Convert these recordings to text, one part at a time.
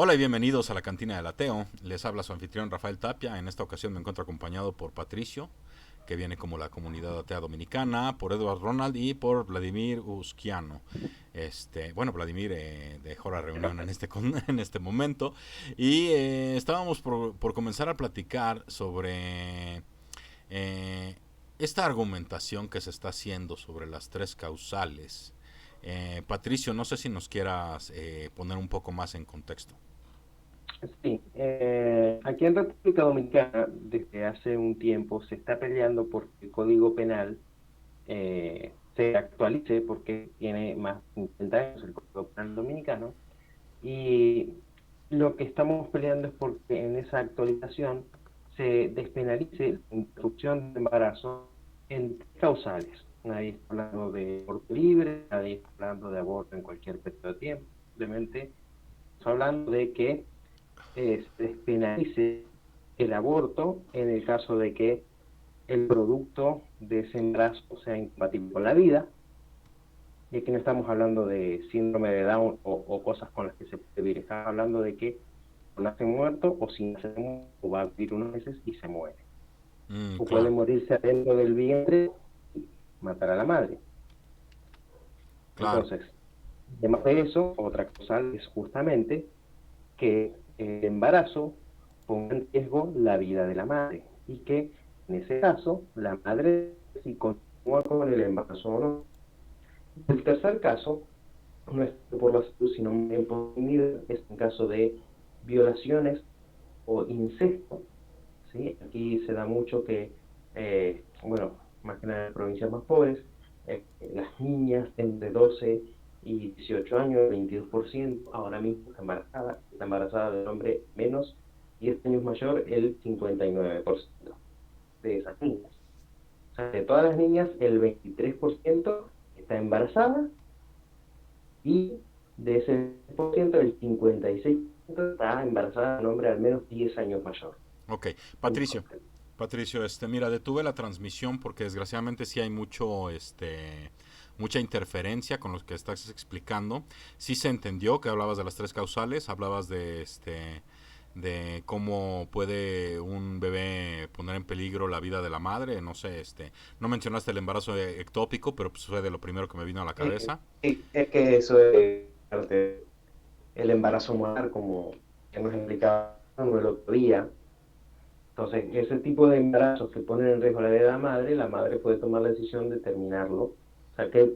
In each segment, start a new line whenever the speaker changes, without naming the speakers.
Hola y bienvenidos a la Cantina del Ateo. Les habla su anfitrión Rafael Tapia. En esta ocasión me encuentro acompañado por Patricio, que viene como la comunidad atea dominicana, por Edward Ronald y por Vladimir Usquiano. Bueno, Vladimir dejó la reunión en este momento y estábamos por comenzar a platicar sobre eh, esta argumentación que se está haciendo sobre las tres causales. Patricio, no sé si nos quieras poner un poco más en contexto.
Sí, aquí en República Dominicana desde hace un tiempo se está peleando porque el Código Penal se actualice porque tiene más de 50 años el Código Penal dominicano y lo que estamos peleando es porque en esa actualización se despenalice la interrupción de embarazo en tres causales. Nadie está hablando de aborto libre, nadie está hablando de aborto en cualquier periodo de tiempo, simplemente está hablando de que se despenalice el aborto en el caso de que el producto de ese embarazo sea incompatible con la vida, y aquí no estamos hablando de síndrome de Down o cosas con las que se puede vivir, estamos hablando de que nace muerto o si nace muerto o va a vivir unos meses y se muere,
Mm,
o puede
claro,
morirse adentro del vientre y matar a la madre.
claro.
Entonces, además de eso, otra cosa es justamente que el embarazo ponga en riesgo la vida de la madre y que en ese caso la madre si continúa con el embarazo o no. El tercer caso no es por la salud sino bien por dignidad, es en caso de violaciones o incesto, ¿sí? Aquí se da mucho que, bueno, más que nada en provincias más pobres, las niñas entre 12 y 18 años, el 22% ahora mismo está embarazada del hombre menos 10 años mayor, el 59% de esas niñas. O sea, de todas las niñas, el 23% está embarazada y de ese por ciento, el 56% está embarazada de un hombre al menos 10 años mayor.
Ok, Patricio.
Entonces,
Patricio, mira, detuve la transmisión porque desgraciadamente sí hay mucha interferencia con lo que estás explicando. Sí se entendió que hablabas de las tres causales, hablabas de cómo puede un bebé poner en peligro la vida de la madre, no sé, no mencionaste el embarazo ectópico, pero pues fue de lo primero que me vino a la cabeza.
es que eso es parte del embarazo molar, como hemos explicado el otro día. Entonces, ese tipo de embarazos que ponen en riesgo la vida de la madre puede tomar la decisión de terminarlo. O sea, que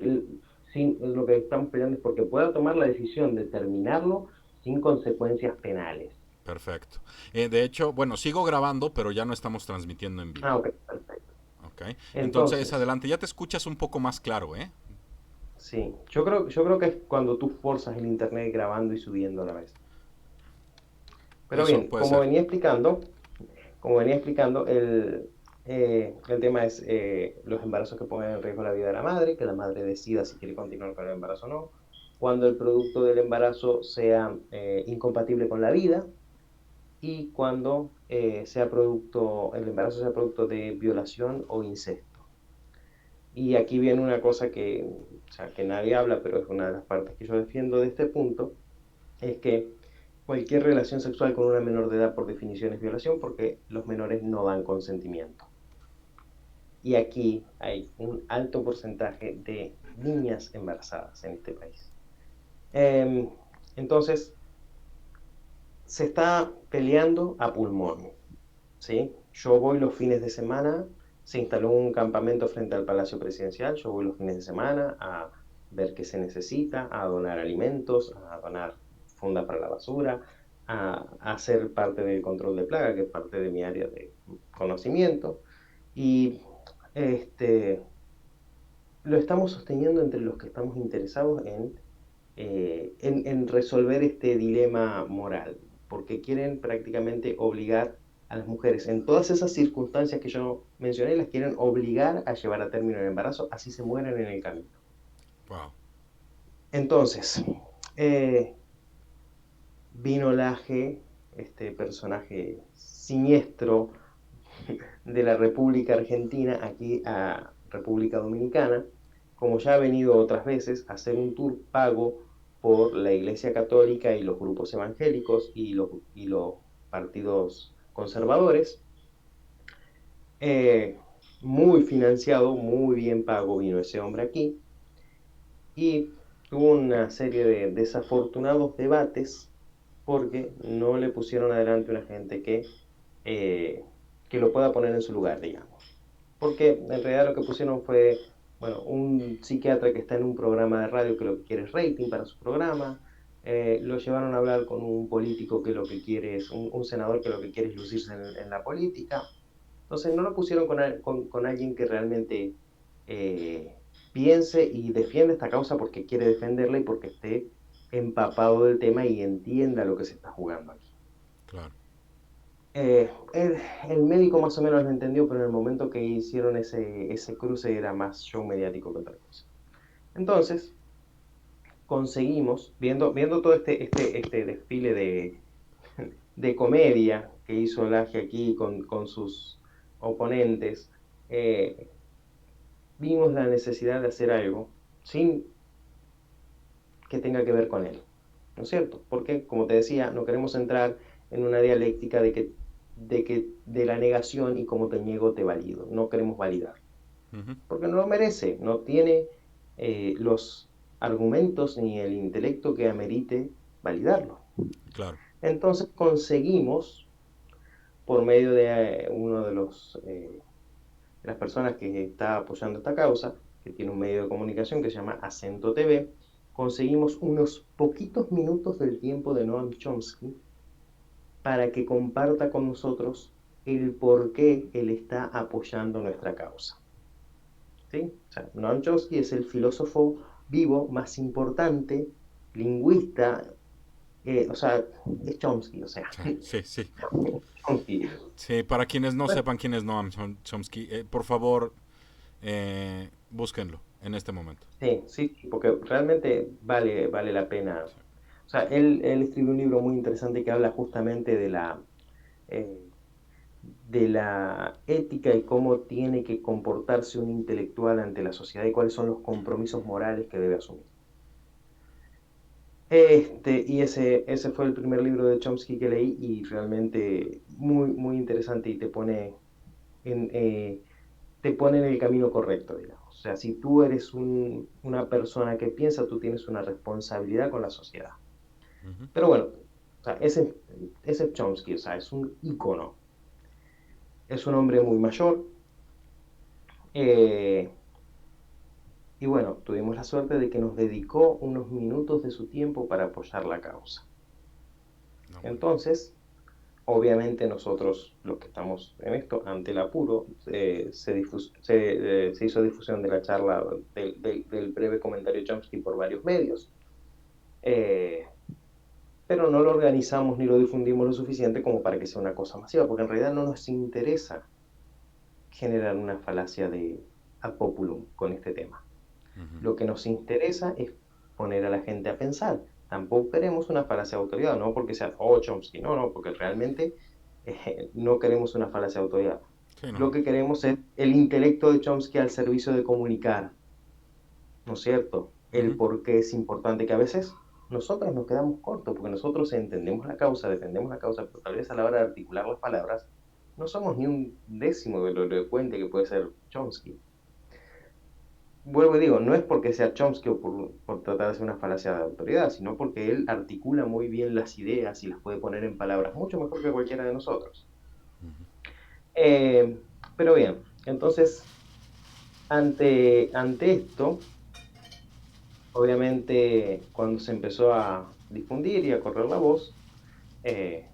lo que estamos peleando es porque pueda tomar la decisión de terminarlo sin consecuencias penales.
Perfecto. De hecho, bueno, sigo grabando, pero ya no estamos transmitiendo en vivo.
Ah, ok, perfecto.
Ok. Entonces,
Entonces,
adelante, ya te escuchas un poco más claro, ¿eh?
sí, yo creo que es cuando tú forzas el internet grabando y subiendo a la vez. Pero
Eso
bien,
puede ser.
como venía explicando, el tema es los embarazos que ponen en riesgo la vida de la madre, que la madre decida si quiere continuar con el embarazo o no, cuando el producto del embarazo sea incompatible con la vida y cuando el embarazo sea producto de violación o incesto. Y aquí viene una cosa que, o sea, que nadie habla, pero es una de las partes que yo defiendo de este punto, es que cualquier relación sexual con una menor de edad por definición es violación porque los menores no dan consentimiento. Y aquí hay un alto porcentaje de niñas embarazadas en este país. Eh, entonces, se está peleando a pulmón, ¿sí? Yo voy los fines de semana, se instaló un campamento frente al Palacio Presidencial, yo voy los fines de semana a ver qué se necesita, a donar alimentos, a donar funda para la basura, a ser parte del control de plaga, que es parte de mi área de conocimiento. Y este, lo estamos sosteniendo entre los que estamos interesados en resolver este dilema moral, porque quieren prácticamente obligar a las mujeres en todas esas circunstancias que yo mencioné, las quieren obligar a llevar a término el embarazo, así se mueren en el camino.
Wow.
Entonces, eh, vino Laje, este personaje siniestro de la República Argentina, aquí a República Dominicana, como ya ha venido otras veces, a hacer un tour pago por la Iglesia Católica y los grupos evangélicos y los partidos conservadores. Eh, Muy financiado, muy bien pago vino ese hombre aquí y tuvo una serie de desafortunados debates porque no le pusieron adelante una gente eh, que lo pueda poner en su lugar, digamos. Porque en realidad lo que pusieron fue, bueno, un psiquiatra que está en un programa de radio que lo que quiere es rating para su programa. Lo llevaron a hablar con un político que lo que quiere es, un senador que lo que quiere es lucirse en la política. Entonces no lo pusieron con alguien que realmente eh, piense y defienda esta causa porque quiere defenderla y porque esté empapado del tema y entienda lo que se está jugando aquí.
Claro.
Eh, el, el médico más o menos lo entendió, pero en el momento que hicieron ese cruce era más show mediático que otra cosa. Entonces, conseguimos, viendo todo este desfile de comedia que hizo Laje aquí con sus oponentes, eh, vimos la necesidad de hacer algo sin que tenga que ver con él, ¿no es cierto? Porque, como te decía, no queremos entrar en una dialéctica de la negación y como te niego te valido, no queremos validar,
Ujú.
porque no lo merece, no tiene los argumentos ni el intelecto que amerite validarlo.
Claro.
Entonces conseguimos, por medio de uno de las personas que está apoyando esta causa, que tiene un medio de comunicación que se llama Acento TV, conseguimos unos poquitos minutos del tiempo de Noam Chomsky para que comparta con nosotros el por qué él está apoyando nuestra causa. ¿Sí? O sea, Noam Chomsky es el filósofo vivo más importante, lingüista, o sea, es Chomsky, o sea,
Sí, sí.
Chomsky.
Sí, para quienes no sepan quién es Noam Chomsky, por favor, búsquenlo en este momento.
Sí, sí, sí, porque realmente vale la pena. O sea, él escribió un libro muy interesante que habla justamente eh, de la ética y cómo tiene que comportarse un intelectual ante la sociedad y cuáles son los compromisos morales que debe asumir. Ese fue el primer libro de Chomsky que leí y realmente muy interesante y en, eh, te pone en el camino correcto, digamos. O sea, si tú eres una persona que piensa, tú tienes una responsabilidad con la sociedad.
Ujú.
Pero bueno, o sea, ese Chomsky, o sea, es un ícono. Es un hombre muy mayor. eh, y bueno, tuvimos la suerte de que nos dedicó unos minutos de su tiempo para apoyar la causa.
No, muy bien.
Entonces, obviamente nosotros, los que estamos en esto, ante el apuro, se hizo difusión de la charla del breve comentario Chomsky por varios medios, eh, pero no lo organizamos ni lo difundimos lo suficiente como para que sea una cosa masiva, porque en realidad no nos interesa generar una falacia de ad populum con este tema.
Ujú.
Lo que nos interesa es poner a la gente a pensar. Tampoco queremos una falacia de autoridad, no porque sea, oh, Chomsky, no, porque realmente no queremos una falacia de autoridad.
Sí,
Lo
no.
que queremos es el intelecto de Chomsky al servicio de comunicar, ¿no es cierto? El
Ujú.
por qué es importante que a veces nosotros nos quedamos cortos, porque nosotros entendemos la causa, defendemos la causa, pero tal vez a la hora de articular las palabras no somos ni un décimo de lo elocuente que puede ser Chomsky. Vuelvo y digo, no es porque sea Chomsky o por tratar de hacer una falacia de autoridad, sino porque él articula muy bien las ideas y las puede poner en palabras mucho mejor que cualquiera de nosotros.
Ujú.
Eh, pero bien, entonces, ante esto, obviamente, cuando se empezó a difundir y a correr la voz, eh,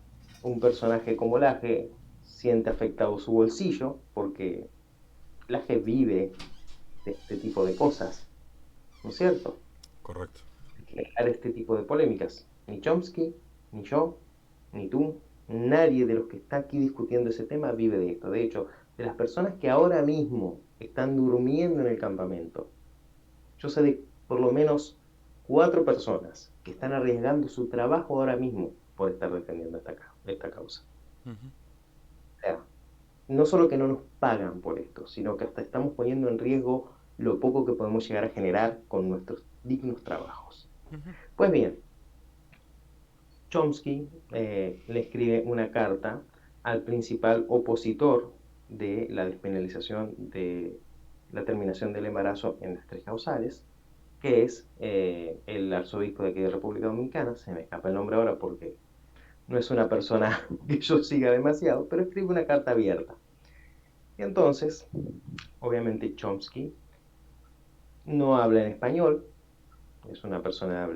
un personaje como Laje siente afectado su bolsillo, porque Laje vive de este tipo de cosas, ¿no es cierto?
Correcto.
Crear este tipo de polémicas. Ni Chomsky, ni yo, ni tú, nadie de los que está aquí discutiendo ese tema vive de esto. De hecho, de las personas que ahora mismo están durmiendo en el campamento, yo sé de por lo menos 4 personas que están arriesgando su trabajo ahora mismo por estar defendiendo esta causa.
Ujú.
O sea, no solo que no nos pagan por esto, sino que hasta estamos poniendo en riesgo lo poco que podemos llegar a generar con nuestros dignos trabajos.
Ujú.
Pues bien, Chomsky le escribe una carta al principal opositor de la despenalización de la terminación del embarazo en las tres causales, que es el arzobispo de aquí de República Dominicana. Se me escapa el nombre ahora porque no es una persona que yo siga demasiado, pero escribe una carta abierta. Y entonces, obviamente Chomsky no habla en español, es una persona que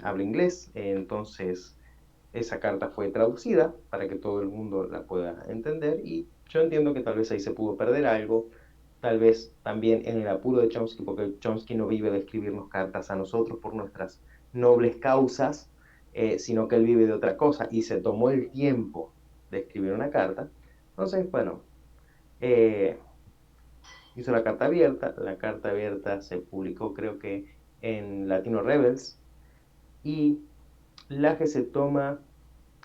habla inglés, entonces esa carta fue traducida para que todo el mundo la pueda entender y yo entiendo que tal vez ahí se pudo perder algo, tal vez también en el apuro de Chomsky, porque Chomsky no vive de escribirnos cartas a nosotros por nuestras nobles causas, sino que él vive de otra cosa y se tomó el tiempo de escribir una carta. Entonces, bueno, eh, hizo la carta abierta se publicó creo que en Latino Rebels y Laje se toma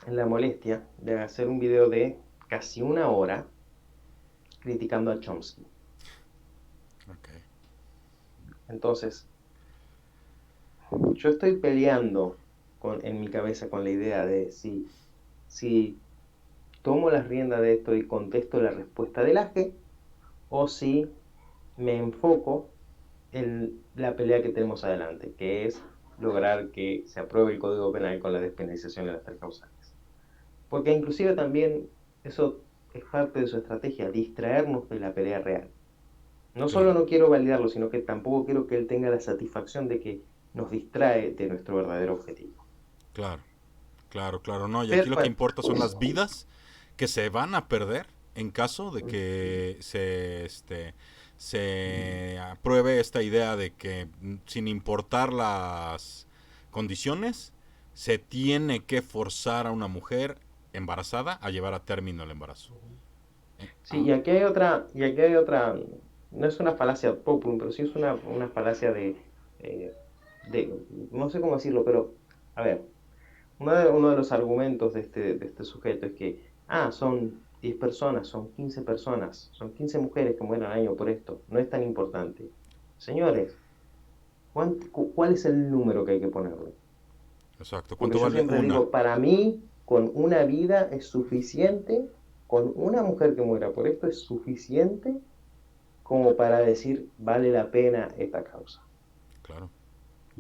la molestia de hacer un video de casi una hora criticando a Chomsky.
Okay.
Entonces, yo estoy peleando en mi cabeza con la idea de si tomo las riendas de esto y contesto la respuesta del Laje o si me enfoco en la pelea que tenemos adelante, que es lograr que se apruebe el Código Penal con la despenalización de las tres causales. Porque inclusive también eso es parte de su estrategia, distraernos de la pelea real. No solo
Claro,
no quiero validarlo, sino que tampoco quiero que él tenga la satisfacción de que nos distrae de nuestro verdadero objetivo.
claro, claro, claro. No, y aquí
Pero
lo que
bueno,
importa son las vidas que se van a perder en caso de que se apruebe esta idea de que sin importar las condiciones, se tiene que forzar a una mujer embarazada a llevar a término el embarazo.
sí,
Ah,
y aquí hay otra, no es una falacia populum, pero sí es una falacia eh, de, no sé cómo decirlo, pero, a ver, uno de los argumentos de este sujeto es que, son 10 personas, son 15 personas, son 15 mujeres que mueren al año por esto, no es tan importante. Señores, ¿cuál es el número que hay que ponerle?
exacto.
Porque
¿Cuánto
yo
vale
siempre
una?
digo, para mí, con una vida es suficiente, con una mujer que muera por esto es suficiente como para decir, vale la pena esta causa.
Claro.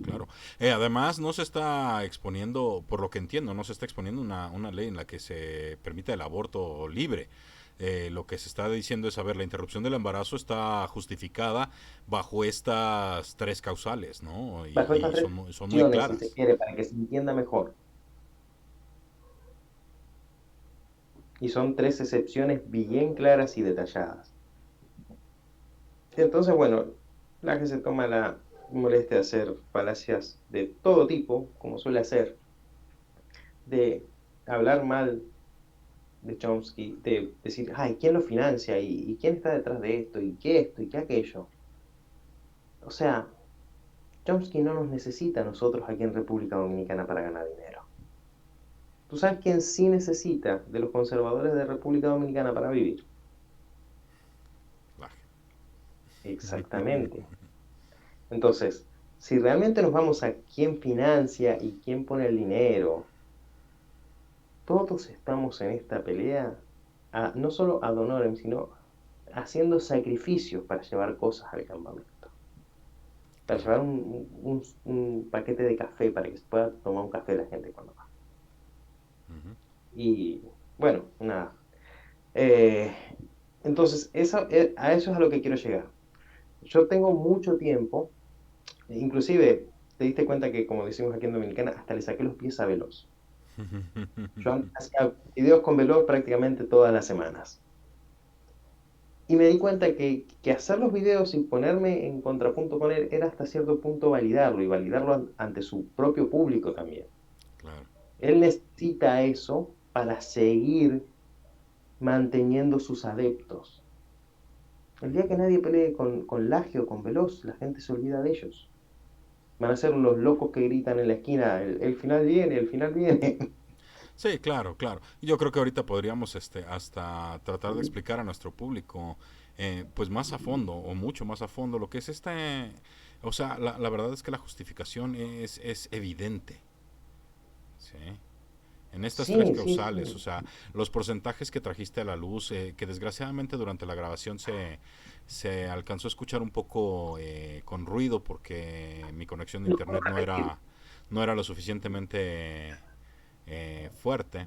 Claro. Además, no se está exponiendo, por lo que entiendo, no se está exponiendo una ley en la que se permita el aborto libre. Lo que se está diciendo es, a ver, la interrupción del embarazo está justificada bajo estas tres causales, ¿no?
Bajo estas
Y
tres
son muy
opciones, si se
claras.
quiere, para que se entienda mejor. Y son tres excepciones bien claras y detalladas. Entonces, bueno, la que se toma la molestia de hacer falacias de todo tipo, como suele hacer, de hablar mal de Chomsky, de decir, ay, ¿quién lo financia? Y quién está detrás de esto? ¿Y qué esto? ¿Y qué aquello? O sea, Chomsky no nos necesita a nosotros aquí en República Dominicana para ganar dinero. ¿Tú sabes quién sí necesita de los conservadores de República Dominicana para vivir?
Laje.
Exactamente. Entonces, si realmente nos vamos a quién financia y quién pone el dinero, todos estamos en esta pelea, no solo ad honorem, sino haciendo sacrificios para llevar cosas al campamento. Para
Claro.
llevar un paquete de café para que se pueda tomar un café la gente cuando va.
Ujú.
Y bueno, nada. Eh, entonces, a eso es a lo que quiero llegar. Yo tengo mucho tiempo, inclusive te diste cuenta que, como decimos aquí en Dominicana, hasta le saqué los pies a Veloz. Yo hacía videos con Veloz prácticamente todas las semanas. Y me di cuenta que hacer los videos y ponerme en contrapunto con él era hasta cierto punto validarlo y validarlo ante su propio público también.
Claro.
Él necesita eso para seguir manteniendo sus adeptos. El día que nadie pelee con Laje o con Veloz, la gente se olvida de ellos. Van a ser los locos que gritan en la esquina, el final viene, el final viene.
Sí, claro, claro. Yo creo que ahorita podríamos hasta tratar de explicar a nuestro público pues más a fondo o mucho más a fondo lo que es O sea, la verdad es que la justificación es evidente, ¿sí? En estas tres
Sí, sí,
causales, o
sí.
sea, los porcentajes que trajiste a la luz, que desgraciadamente durante la grabación se alcanzó a escuchar un poco con ruido porque mi conexión de
Lo puedo
internet
repetir.
no era lo suficientemente fuerte.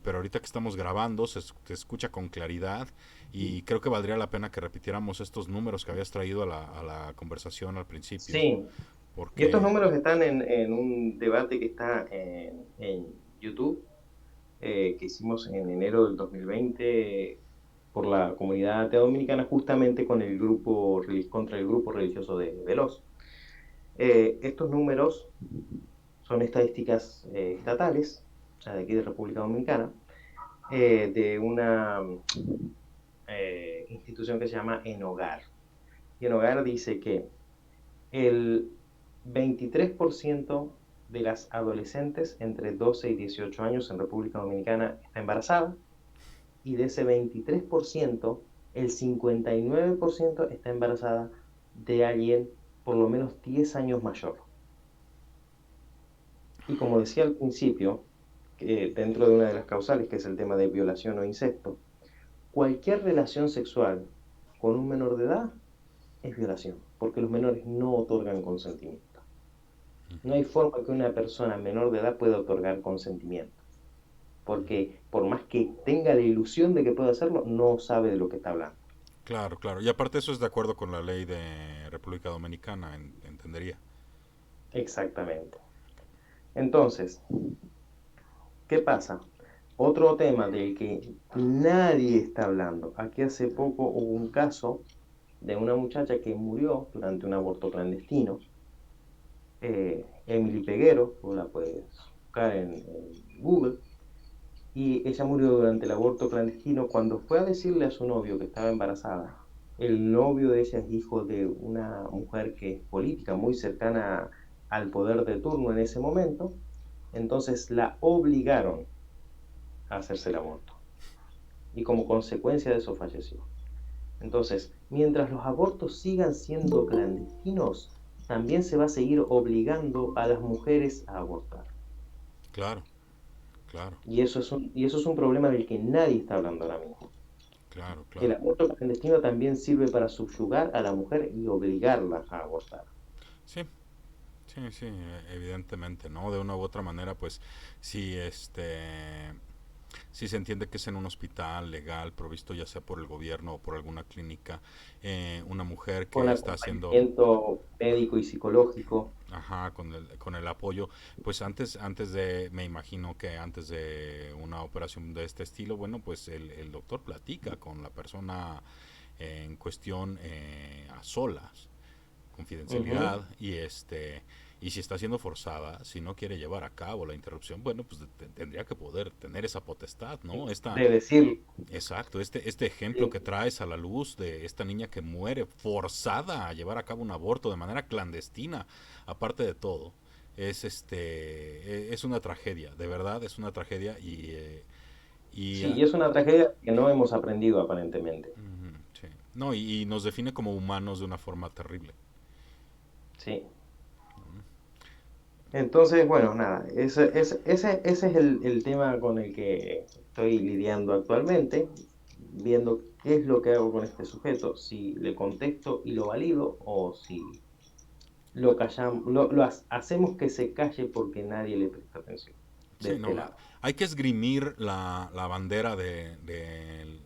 Pero ahorita que estamos grabando se escucha con claridad y creo que valdría la pena que repitiéramos estos números que habías traído a la conversación al principio,
Sí, y estos
porque...
números están en un debate que está en YouTube, que hicimos en enero del 2020 por la comunidad atea dominicana, justamente con el grupo, contra el grupo religioso de Veloz. Estos números son estadísticas estatales, o sea, de aquí de República Dominicana, de una institución que se llama Enogar. Y Enogar dice que el 23% de las adolescentes entre 12 y 18 años en República Dominicana está embarazada, y de ese 23%, el 59% está embarazada de alguien por lo menos 10 años mayor. Y como decía al principio, que dentro de una de las causales, que es el tema de violación o incesto, cualquier relación sexual con un menor de edad es violación, porque los menores no otorgan consentimiento. No hay forma que una persona menor de edad pueda otorgar consentimiento, porque por más que tenga la ilusión de que puede hacerlo, no sabe de lo que está hablando.
Claro, claro. Y aparte eso es de acuerdo con la ley de República Dominicana, entendería.
Exactamente. Entonces, ¿qué pasa? Otro tema del que nadie está hablando. Aquí hace poco hubo un caso de una muchacha que murió durante un aborto clandestino. Emily Peguero, tú la puedes buscar en Google, y ella murió durante el aborto clandestino cuando fue a decirle a su novio que estaba embarazada. El novio de ella es hijo de una mujer que es política, muy cercana al poder de turno en ese momento, entonces la obligaron a hacerse el aborto y como consecuencia de eso falleció. Entonces, mientras los abortos sigan siendo clandestinos, también se va a seguir obligando a las mujeres a abortar.
Claro, claro,
Y eso es un problema del que nadie está hablando ahora mismo.
claro,
El
claro.
aborto clandestino también sirve para subyugar a la mujer y obligarla a abortar.
Sí, sí, sí, evidentemente, ¿no? De una u otra manera, pues, si si se entiende que es en un hospital legal, provisto ya sea por el gobierno o por alguna clínica, una mujer
Con
que está haciendo,
acompañamiento médico y psicológico.
ajá, con el apoyo, pues antes de, me imagino que antes de una operación de este estilo, bueno, pues el doctor platica con la persona en cuestión a solas,
Ujú.
confidencialidad, y si está siendo forzada, si no quiere llevar a cabo la interrupción, bueno, pues tendría que poder tener esa potestad, ¿no?
De decir,
Exacto, este ejemplo que
sí,
traes a la luz de esta niña que muere forzada a llevar a cabo un aborto de manera clandestina, aparte de todo, es una tragedia, de verdad es una tragedia y
sí, y es una tragedia que no hemos aprendido aparentemente.
ujú, sí. No, y nos define como humanos de una forma terrible.
Sí. Entonces, bueno, nada, ese es el tema con el que estoy lidiando actualmente, viendo qué es lo que hago con este sujeto, si le contesto y lo valido o si lo callamos, hacemos que se calle porque nadie le presta atención de
Sí,
este
no,
lado.
hay que esgrimir la bandera de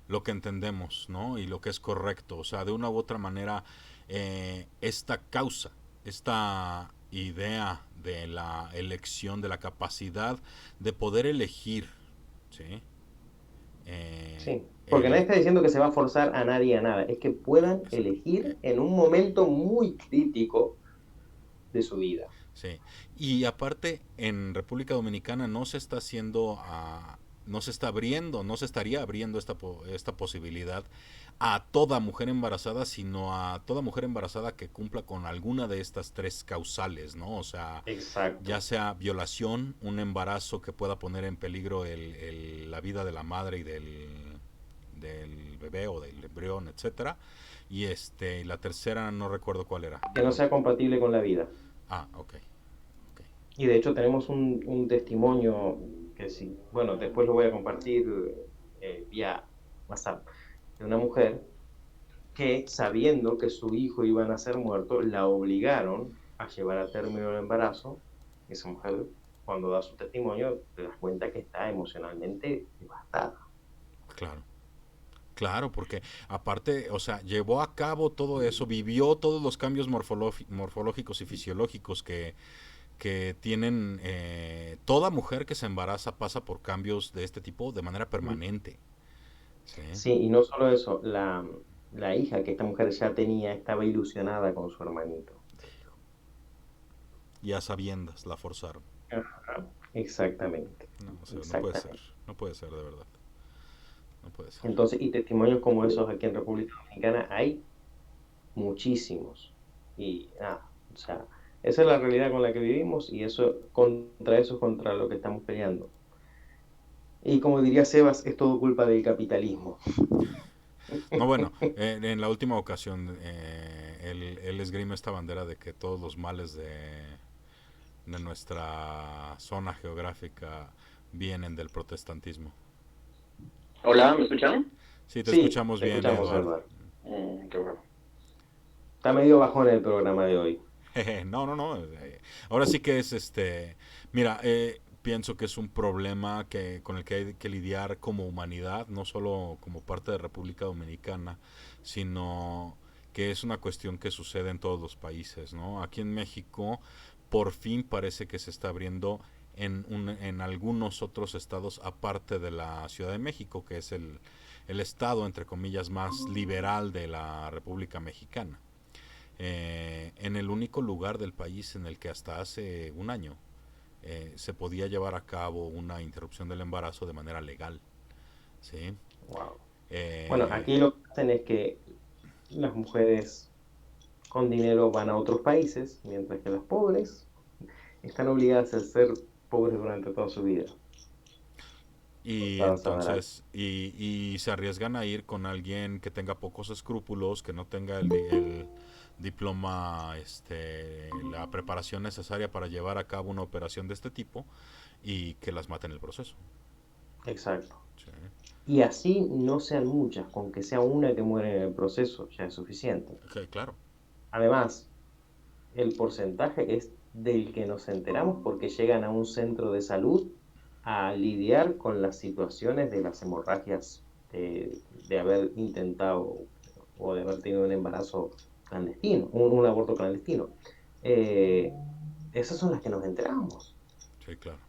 lo que entendemos, ¿no? Y lo que es correcto. O sea, de una u otra manera, esta causa, esta idea de la elección, de la capacidad de poder elegir, ¿sí? Eh,
Sí, porque nadie
el,
está diciendo que se va a forzar a nadie a nada, es que puedan
eh,
elegir en un momento muy crítico de su vida.
Sí, y aparte en República Dominicana no se está haciendo, no se está abriendo, no se estaría abriendo esta posibilidad a toda mujer embarazada, sino a toda mujer embarazada que cumpla con alguna de estas tres causales, ¿no? O sea, ya
Exacto.
sea violación, un embarazo que pueda poner en peligro la vida de la madre del bebé o del embrión, etcétera. Y la tercera no recuerdo cuál era.
Que no sea compatible con la vida.
Ah, ok, ok.
Y de hecho tenemos un testimonio que sí, bueno, después lo voy a compartir vía WhatsApp, de una mujer que sabiendo que su hijo iba a nacer muerto, la obligaron a llevar a término el embarazo. Esa mujer, cuando da su testimonio, te das cuenta que está emocionalmente devastada.
Claro. Claro, porque aparte, o sea, llevó a cabo todo eso, vivió todos los cambios morfológicos y fisiológicos que tienen toda mujer que se embaraza pasa por cambios de este tipo de manera permanente. ¿Sí?
Sí, y no solo eso, la hija que esta mujer ya tenía estaba ilusionada con su hermanito.
Y a sabiendas la forzaron.
Ajá, exactamente,
No, o sea, no puede ser,
exactamente.
no puede ser de verdad, no puede ser.
Entonces, y testimonios como esos aquí en República Dominicana hay muchísimos. Y nada, o sea, esa es la realidad con la que vivimos y eso es contra lo que estamos peleando. Y como diría Sebas, es todo culpa del capitalismo.
No, bueno, en la última ocasión él esgrime esta bandera de que todos los males de nuestra zona geográfica vienen del protestantismo.
Hola, ¿me escuchan?
Sí, te
Sí,
escuchamos
te
bien,
escuchamos,
Eduardo.
Eduardo.
Qué bueno.
Está medio bajón el programa de hoy.
No, no, no. Ahora sí que es Mira, pienso que es un problema con el que hay que lidiar como humanidad, no solo como parte de República Dominicana, sino que es una cuestión que sucede en todos los países, ¿no? Aquí en México, por fin parece que se está abriendo en algunos otros estados, aparte de la Ciudad de México, que es el estado, entre comillas, más liberal de la República Mexicana, en el único lugar del país en el que hasta hace un año se podía llevar a cabo una interrupción del embarazo de manera legal. ¿Sí?
Wow. Bueno,
Eh,
aquí lo que hacen es que las mujeres con dinero van a otros países, mientras que las pobres están obligadas a ser pobres durante toda su vida.
y
Para saber.
entonces, y se arriesgan a ir con alguien que tenga pocos escrúpulos, que no tenga el diploma, la preparación necesaria para llevar a cabo una operación de este tipo y que las mate en el proceso.
Exacto.
Sí,
Y así no sean muchas, con que sea una que muere en el proceso, ya es suficiente.
okay, claro.
Además, el porcentaje es del que nos enteramos porque llegan a un centro de salud a lidiar con las situaciones de las hemorragias de haber intentado o de haber tenido un embarazo clandestino, un aborto clandestino. Eh, Esas son las que nos enteramos.
Sí, claro.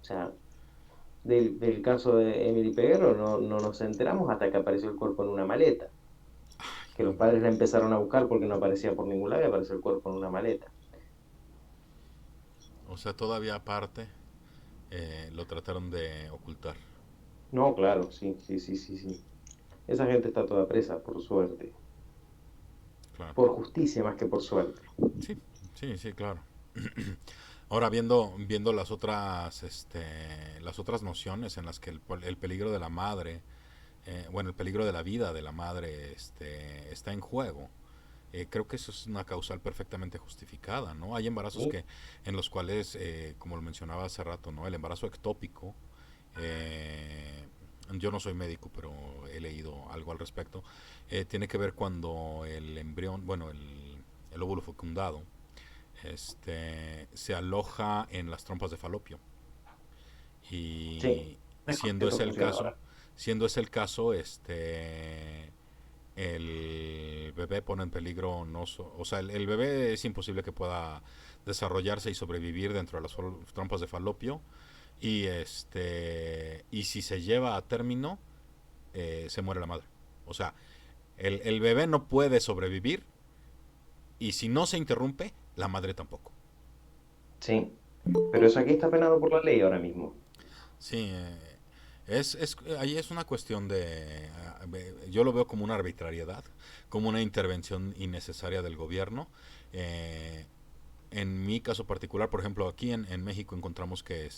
O sea, del caso de Emily Peguero no nos enteramos hasta que apareció el cuerpo en una maleta, que los padres la empezaron a buscar porque no aparecía por ningún lado y apareció el cuerpo en una maleta.
O sea, todavía aparte lo trataron de ocultar.
No, claro, sí, sí, sí, sí, sí. Esa gente está toda presa, por suerte.
Claro.
Por justicia más que por suerte.
Sí, sí, sí, claro. Ahora viendo las otras nociones en las que el peligro de la madre, bueno, el peligro de la vida de la madre, está en juego. Creo que eso es una causal perfectamente justificada, ¿no? Hay embarazos
¿Sí?
en los cuales, como lo mencionaba hace rato, ¿no? El embarazo ectópico, yo no soy médico, pero he leído algo al respecto, tiene que ver cuando el embrión, bueno, el óvulo fecundado, se aloja en las trompas de falopio.
Sí.
Y
Es como
siendo
eso
ese el
funciona
caso,
ahora.
siendo ese el caso, el bebé pone en peligro, no o sea, el bebé es imposible que pueda desarrollarse y sobrevivir dentro de las trompas de falopio, y si se lleva a término, se muere la madre. O sea, el bebé no puede sobrevivir, y si no se interrumpe, la madre tampoco.
Sí. Pero eso aquí está penado por la ley ahora mismo.
Sí, ahí es una cuestión yo lo veo como una arbitrariedad, como una intervención innecesaria del gobierno. Eh, en mi caso particular, por ejemplo, aquí en México encontramos que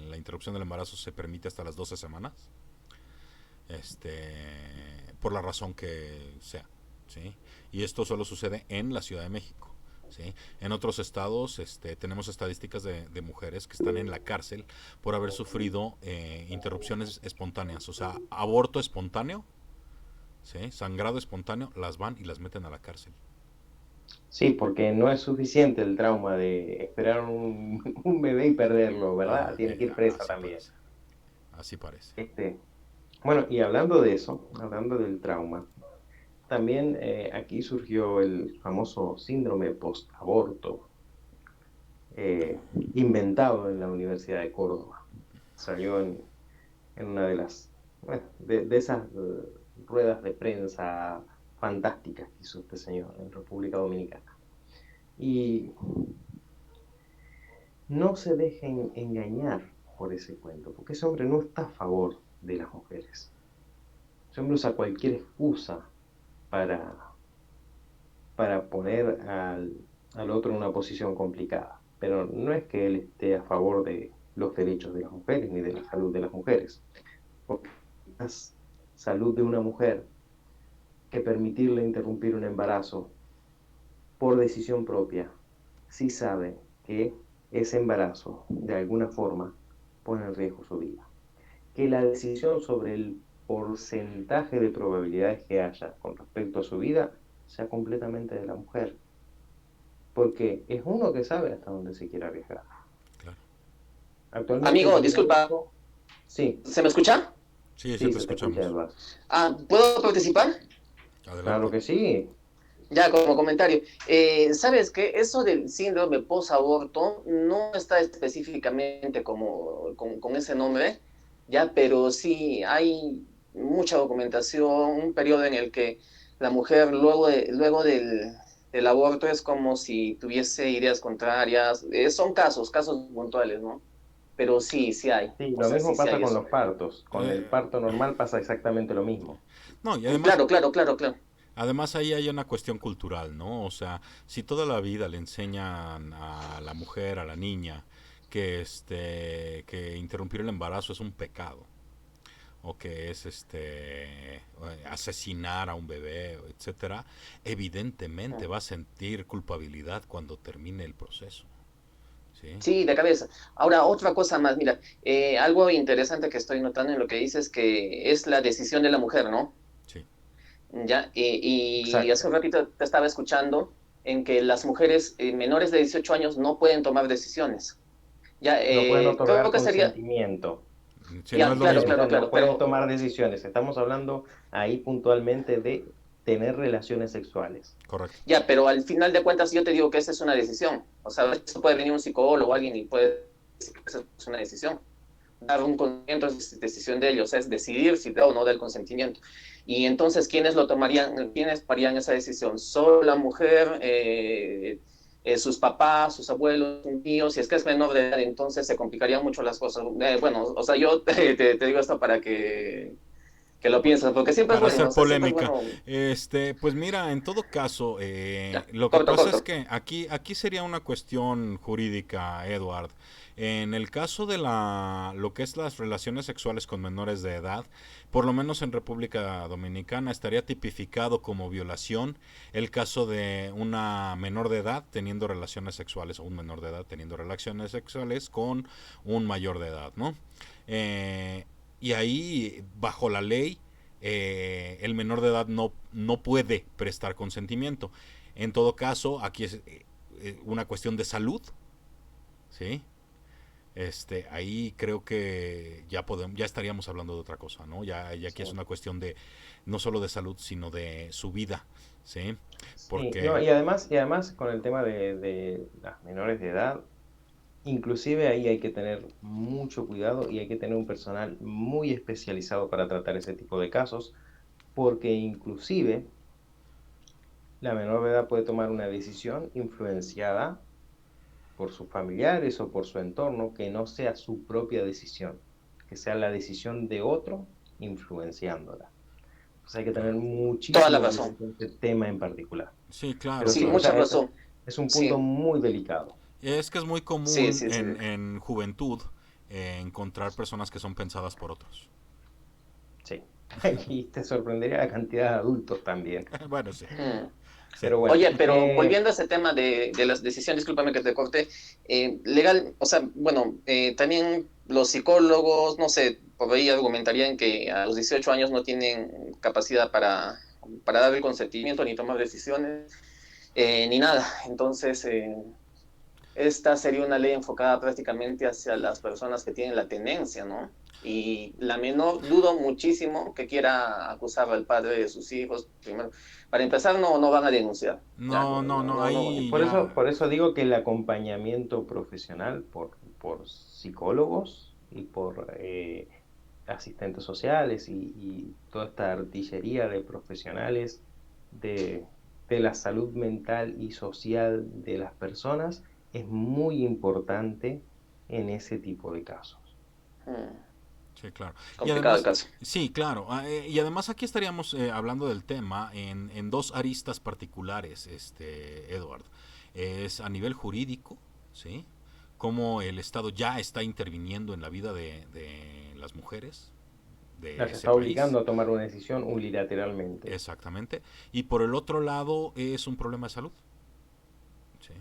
la interrupción del embarazo se permite hasta las 12 semanas. por la razón que sea, ¿sí? Y esto solo sucede en la Ciudad de México. ¿Sí? En otros estados tenemos estadísticas de mujeres que están en la cárcel por haber sufrido interrupciones espontáneas, o sea, aborto espontáneo, ¿sí? Sangrado espontáneo, las van y las meten a la cárcel.
Sí, porque no es suficiente el trauma de esperar un bebé y perderlo, ¿verdad? Tiene que ir presa
Así
también.
parece, así parece.
Bueno, y hablando de eso, hablando del trauma, también aquí surgió el famoso síndrome post-aborto, inventado en la Universidad de Córdoba. Salió en una de las, bueno, de esas ruedas de prensa fantásticas que hizo este señor en República Dominicana. Y no se dejen engañar por ese cuento, porque ese hombre no está a favor de las mujeres. Ese hombre usa cualquier excusa para, para poner al otro en una posición complicada. Pero no es que él esté a favor de los derechos de las mujeres ni de la salud de las mujeres. Porque la salud de una mujer que permitirle interrumpir un embarazo por decisión propia, si sabe que ese embarazo de alguna forma pone en riesgo su vida. Que la decisión sobre el porcentaje de probabilidades que haya con respecto a su vida sea completamente de la mujer. Porque es uno que sabe hasta dónde se quiere arriesgar.
Claro.
Actualmente
Amigo, disculpa,
sí,
¿se me escucha?
Sí, sí
sí,
te
se te
escuchamos.
escucha, Eduardo.
¿Puedo participar?
Adelante.
Claro que sí.
Ya, como comentario. ¿Sabes qué? Eso del síndrome post-aborto no está específicamente con ese nombre, ya, pero sí hay mucha documentación, un periodo en el que la mujer luego del aborto es como si tuviese ideas contrarias. Son casos puntuales, ¿no? Pero sí, sí hay.
Sí,
O
lo
sea,
mismo
sí
pasa
hay
con
eso.
los partos. Con el
Eh,
parto normal pasa exactamente lo mismo.
no, y además,
Claro.
además ahí hay una cuestión cultural, ¿no? O sea, si toda la vida le enseñan a la mujer, a la niña, que interrumpir el embarazo es un pecado, o que es asesinar a un bebé, etcétera, evidentemente va a sentir culpabilidad cuando termine el proceso, ¿sí?
Sí, de cabeza. Ahora, otra cosa más, mira, algo interesante que estoy notando en lo que dices que es la decisión de la mujer, ¿no?
Sí.
Ya, y hace
Exacto.
un ratito te estaba escuchando en que las mujeres menores de 18 años no pueden tomar decisiones. Ya,
No pueden
creo
otorgar
que sería,
consentimiento.
Sí, no
ya,
es lo
claro,
mismo.
claro,
No
claro,
pueden
pero
tomar decisiones. Estamos hablando ahí puntualmente de tener relaciones sexuales.
Correcto.
ya, pero al final de cuentas yo te digo que esa es una decisión. O sea, esto puede venir un psicólogo o alguien y puede decir que esa es una decisión. Dar un consentimiento es decisión de ellos, es decidir si da o no da el consentimiento. Y entonces, ¿quiénes lo tomarían, quiénes harían esa decisión? Solo la mujer, sus papás, sus abuelos, un tío, si es que es menor de edad, entonces se complicarían mucho las cosas. Bueno, o sea, yo te digo esto para que lo pienses, porque siempre es
Para
bueno,
hacer
o sea, siempre es
polémica,
bueno.
pues mira, en todo caso,
Ya,
lo que
corto,
pasa es
corto.
que aquí sería una cuestión jurídica, Edward. En el caso de lo que es las relaciones sexuales con menores de edad, por lo menos en República Dominicana estaría tipificado como violación el caso de una menor de edad teniendo relaciones sexuales o un menor de edad teniendo relaciones sexuales con un mayor de edad, ¿no? Y ahí, bajo la ley, el menor de edad no puede prestar consentimiento. En todo caso, aquí es una cuestión de salud, ¿sí? Ahí creo que ya estaríamos hablando de otra cosa, ¿no? Ya aquí
Sí.
es una cuestión de no solo de salud, sino de su vida, ¿sí?
Sí, no,
Porque
y además con el tema de las menores de edad, inclusive ahí hay que tener mucho cuidado y hay que tener un personal muy especializado para tratar ese tipo de casos, porque inclusive la menor de edad puede tomar una decisión influenciada por sus familiares o por su entorno que no sea su propia decisión, que sea la decisión de otro influenciándola. Entonces hay que tener
claro.
Toda la
muchísimo cuidado
razón.
con este tema en particular.
Sí, claro,
Pero
Sí,
sí, o
claro.
mucha
sea,
razón.
es un punto
Sí,
muy delicado.
Es que es muy
sí,
común
sí, sí.
en juventud encontrar personas que son pensadas por otros.
Sí. Y te sorprendería la cantidad de adultos también.
Bueno, sí,
Mm.
sí.
Pero bueno,
Oye, pero volviendo a ese tema de las decisiones, discúlpame que te corte, legal, o sea, bueno, también los psicólogos, no sé, por ahí argumentarían que a los 18 años no tienen capacidad para dar el consentimiento ni tomar decisiones, ni nada. Entonces, esta sería una ley enfocada prácticamente hacia las personas que tienen la tenencia, ¿no? Y la menor, dudo muchísimo que quiera acusar al padre de sus hijos. Primero, para empezar, no van a denunciar. Ya,
No, no, no,
y
ahí ya.
por eso digo que el acompañamiento profesional por psicólogos y por asistentes sociales y toda esta artillería de profesionales de, de la salud mental y social de las personas es muy importante en ese tipo de casos.
mm,
Sí, claro. Y
complicado el
además,
caso.
sí, claro. Y además aquí estaríamos hablando del tema en dos aristas particulares, Edward. Es a nivel jurídico, ¿sí? Cómo el Estado ya está interviniendo en la vida de las mujeres de
Las
ese
está
país.
obligando a tomar una decisión unilateralmente.
Exactamente. Y por el otro lado es un problema de salud. ¿Sí?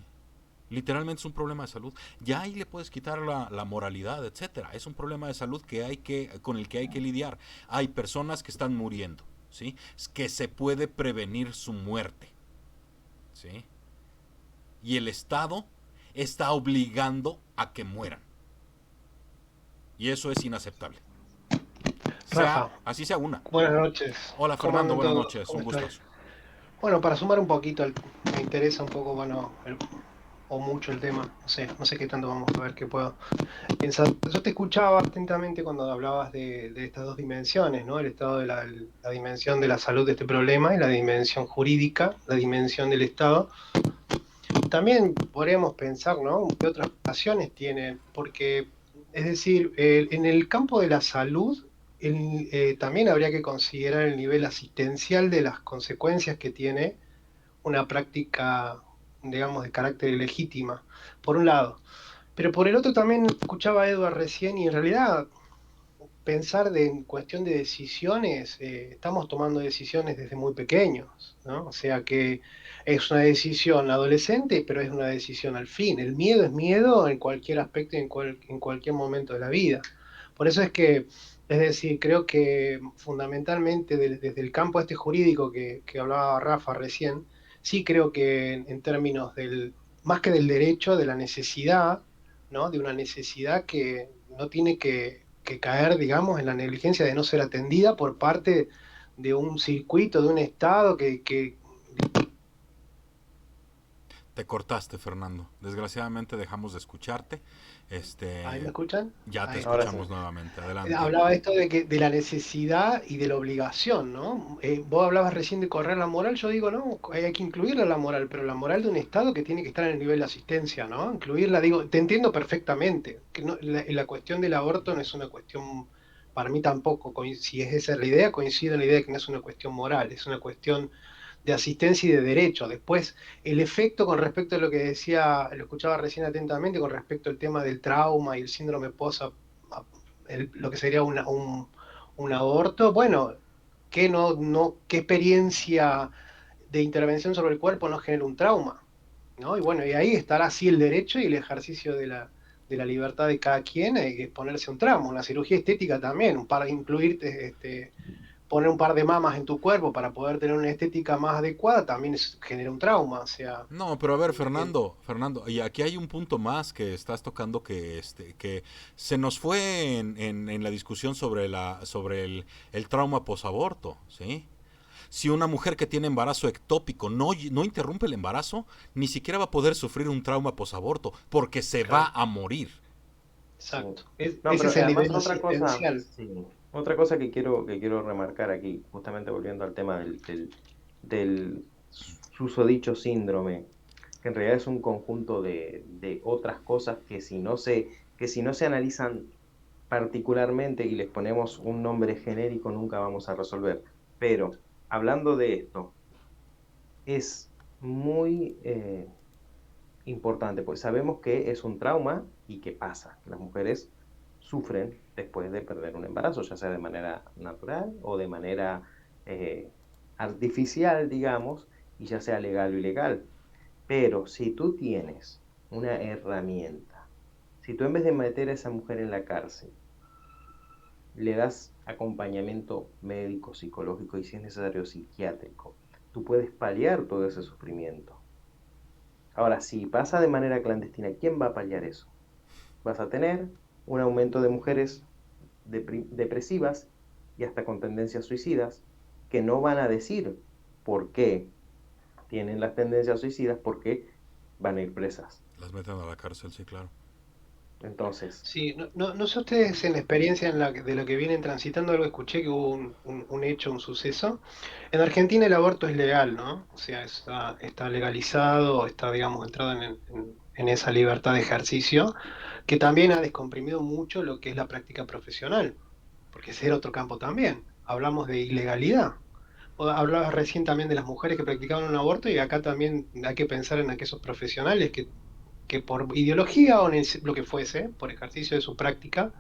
Literalmente es un problema de salud. Ya ahí le puedes quitar la moralidad, etcétera. Es un problema de salud con el que hay que lidiar. Hay personas que están muriendo, ¿sí? Que se puede prevenir su muerte, ¿sí? Y el Estado está obligando a que mueran. Y eso es inaceptable. Sea,
Rafa,
así sea una.
buenas noches.
Hola
¿Cómo
Fernando,
andan
buenas
todos?
noches,
¿Cómo
un
están?
gustazo.
Bueno, para sumar un poquito, me interesa un poco, bueno, o mucho el tema. No sé qué tanto vamos a ver qué puedo pensar. Yo te escuchaba atentamente cuando hablabas de estas dos dimensiones, ¿no? El estado de la dimensión de la salud de este problema y la dimensión jurídica, la dimensión del Estado. También podríamos pensar, ¿no? ¿Qué otras relaciones tienen? Porque, es decir, en el campo de la salud, también habría que considerar el nivel asistencial de las consecuencias que tiene una práctica, digamos, de carácter ilegítima, por un lado. Pero por el otro también escuchaba a Edward recién y en realidad pensar en cuestión de decisiones, estamos tomando decisiones desde muy pequeños, ¿no? O sea que es una decisión adolescente, pero es una decisión al fin. El miedo es miedo en cualquier aspecto y en cualquier momento de la vida. Por eso es que, es decir, creo que fundamentalmente desde el campo este jurídico que hablaba Rafa recién, sí creo que en términos más que del derecho, de la necesidad, ¿no? De una necesidad que no tiene que caer, digamos, en la negligencia de no ser atendida por parte de un circuito, de un Estado que
Te cortaste, Fernando. Desgraciadamente dejamos de escucharte.
¿ahí me
Este,
escuchan?
ya te
Ahí.
Ahora sí.
escuchamos nuevamente. Adelante.
Hablaba esto de la necesidad y de la obligación, ¿no? Vos hablabas recién de correr la moral, yo digo, no, hay que incluirla la moral, pero la moral de un Estado que tiene que estar en el nivel de asistencia, ¿no? Incluirla, digo, te entiendo perfectamente, que la cuestión del aborto no es una cuestión, para mí tampoco, si es esa la idea, coincido en la idea de que no es una cuestión moral, es una cuestión de asistencia y de derecho. Después, el efecto con respecto a lo que decía, lo escuchaba recién atentamente, con respecto al tema del trauma y el síndrome post, lo que sería un aborto, bueno, ¿qué experiencia de intervención sobre el cuerpo no genera un trauma? ¿No? Y bueno, y ahí estará así el derecho y el ejercicio de la libertad de cada quien a exponerse a un trauma. Una cirugía estética también, para incluirte, poner un par de mamas en tu cuerpo para poder tener una estética más adecuada también genera un trauma. O sea,
No, pero a ver,
eh,
Fernando, y aquí hay un punto más que estás tocando que se nos fue en la discusión sobre el trauma posaborto, ¿sí? Si una mujer que tiene embarazo ectópico no interrumpe el embarazo, ni siquiera va a poder sufrir un trauma posaborto, porque se va
claro,
a morir.
Sí.
exacto.
No,
Ese
pero
es el
además
nivel
otra cosa,
asistencial.
sí, otra cosa que quiero remarcar aquí, justamente volviendo al tema del susodicho síndrome, que en realidad es un conjunto de otras cosas que si no se analizan particularmente y les ponemos un nombre genérico nunca vamos a resolver. Pero hablando de esto, es muy importante, pues sabemos que es un trauma y que pasa, que las mujeres sufren después de perder un embarazo, ya sea de manera natural o de manera artificial, digamos, y ya sea legal o ilegal. Pero si tú tienes una herramienta, si tú en vez de meter a esa mujer en la cárcel, le das acompañamiento médico, psicológico y si es necesario psiquiátrico, tú puedes paliar todo ese sufrimiento. Ahora, si pasa de manera clandestina, ¿quién va a paliar eso? Vas a tener un aumento de mujeres depresivas y hasta con tendencias suicidas que no van a decir por qué tienen las tendencias suicidas porque van a ir presas.
Las meten a la cárcel, sí, claro.
Entonces,
Sí, no sé ustedes en la experiencia de lo que vienen transitando, algo escuché que hubo un hecho, un suceso. En Argentina el aborto es legal, ¿no? O sea, está legalizado, está, digamos, entrado en esa libertad de ejercicio, que también ha descomprimido mucho lo que es la práctica profesional, porque ese era otro campo también. Hablamos de ilegalidad. Hablabas recién también de las mujeres que practicaban un aborto y acá también hay que pensar en aquellos profesionales que por ideología o lo que fuese, por ejercicio de su práctica,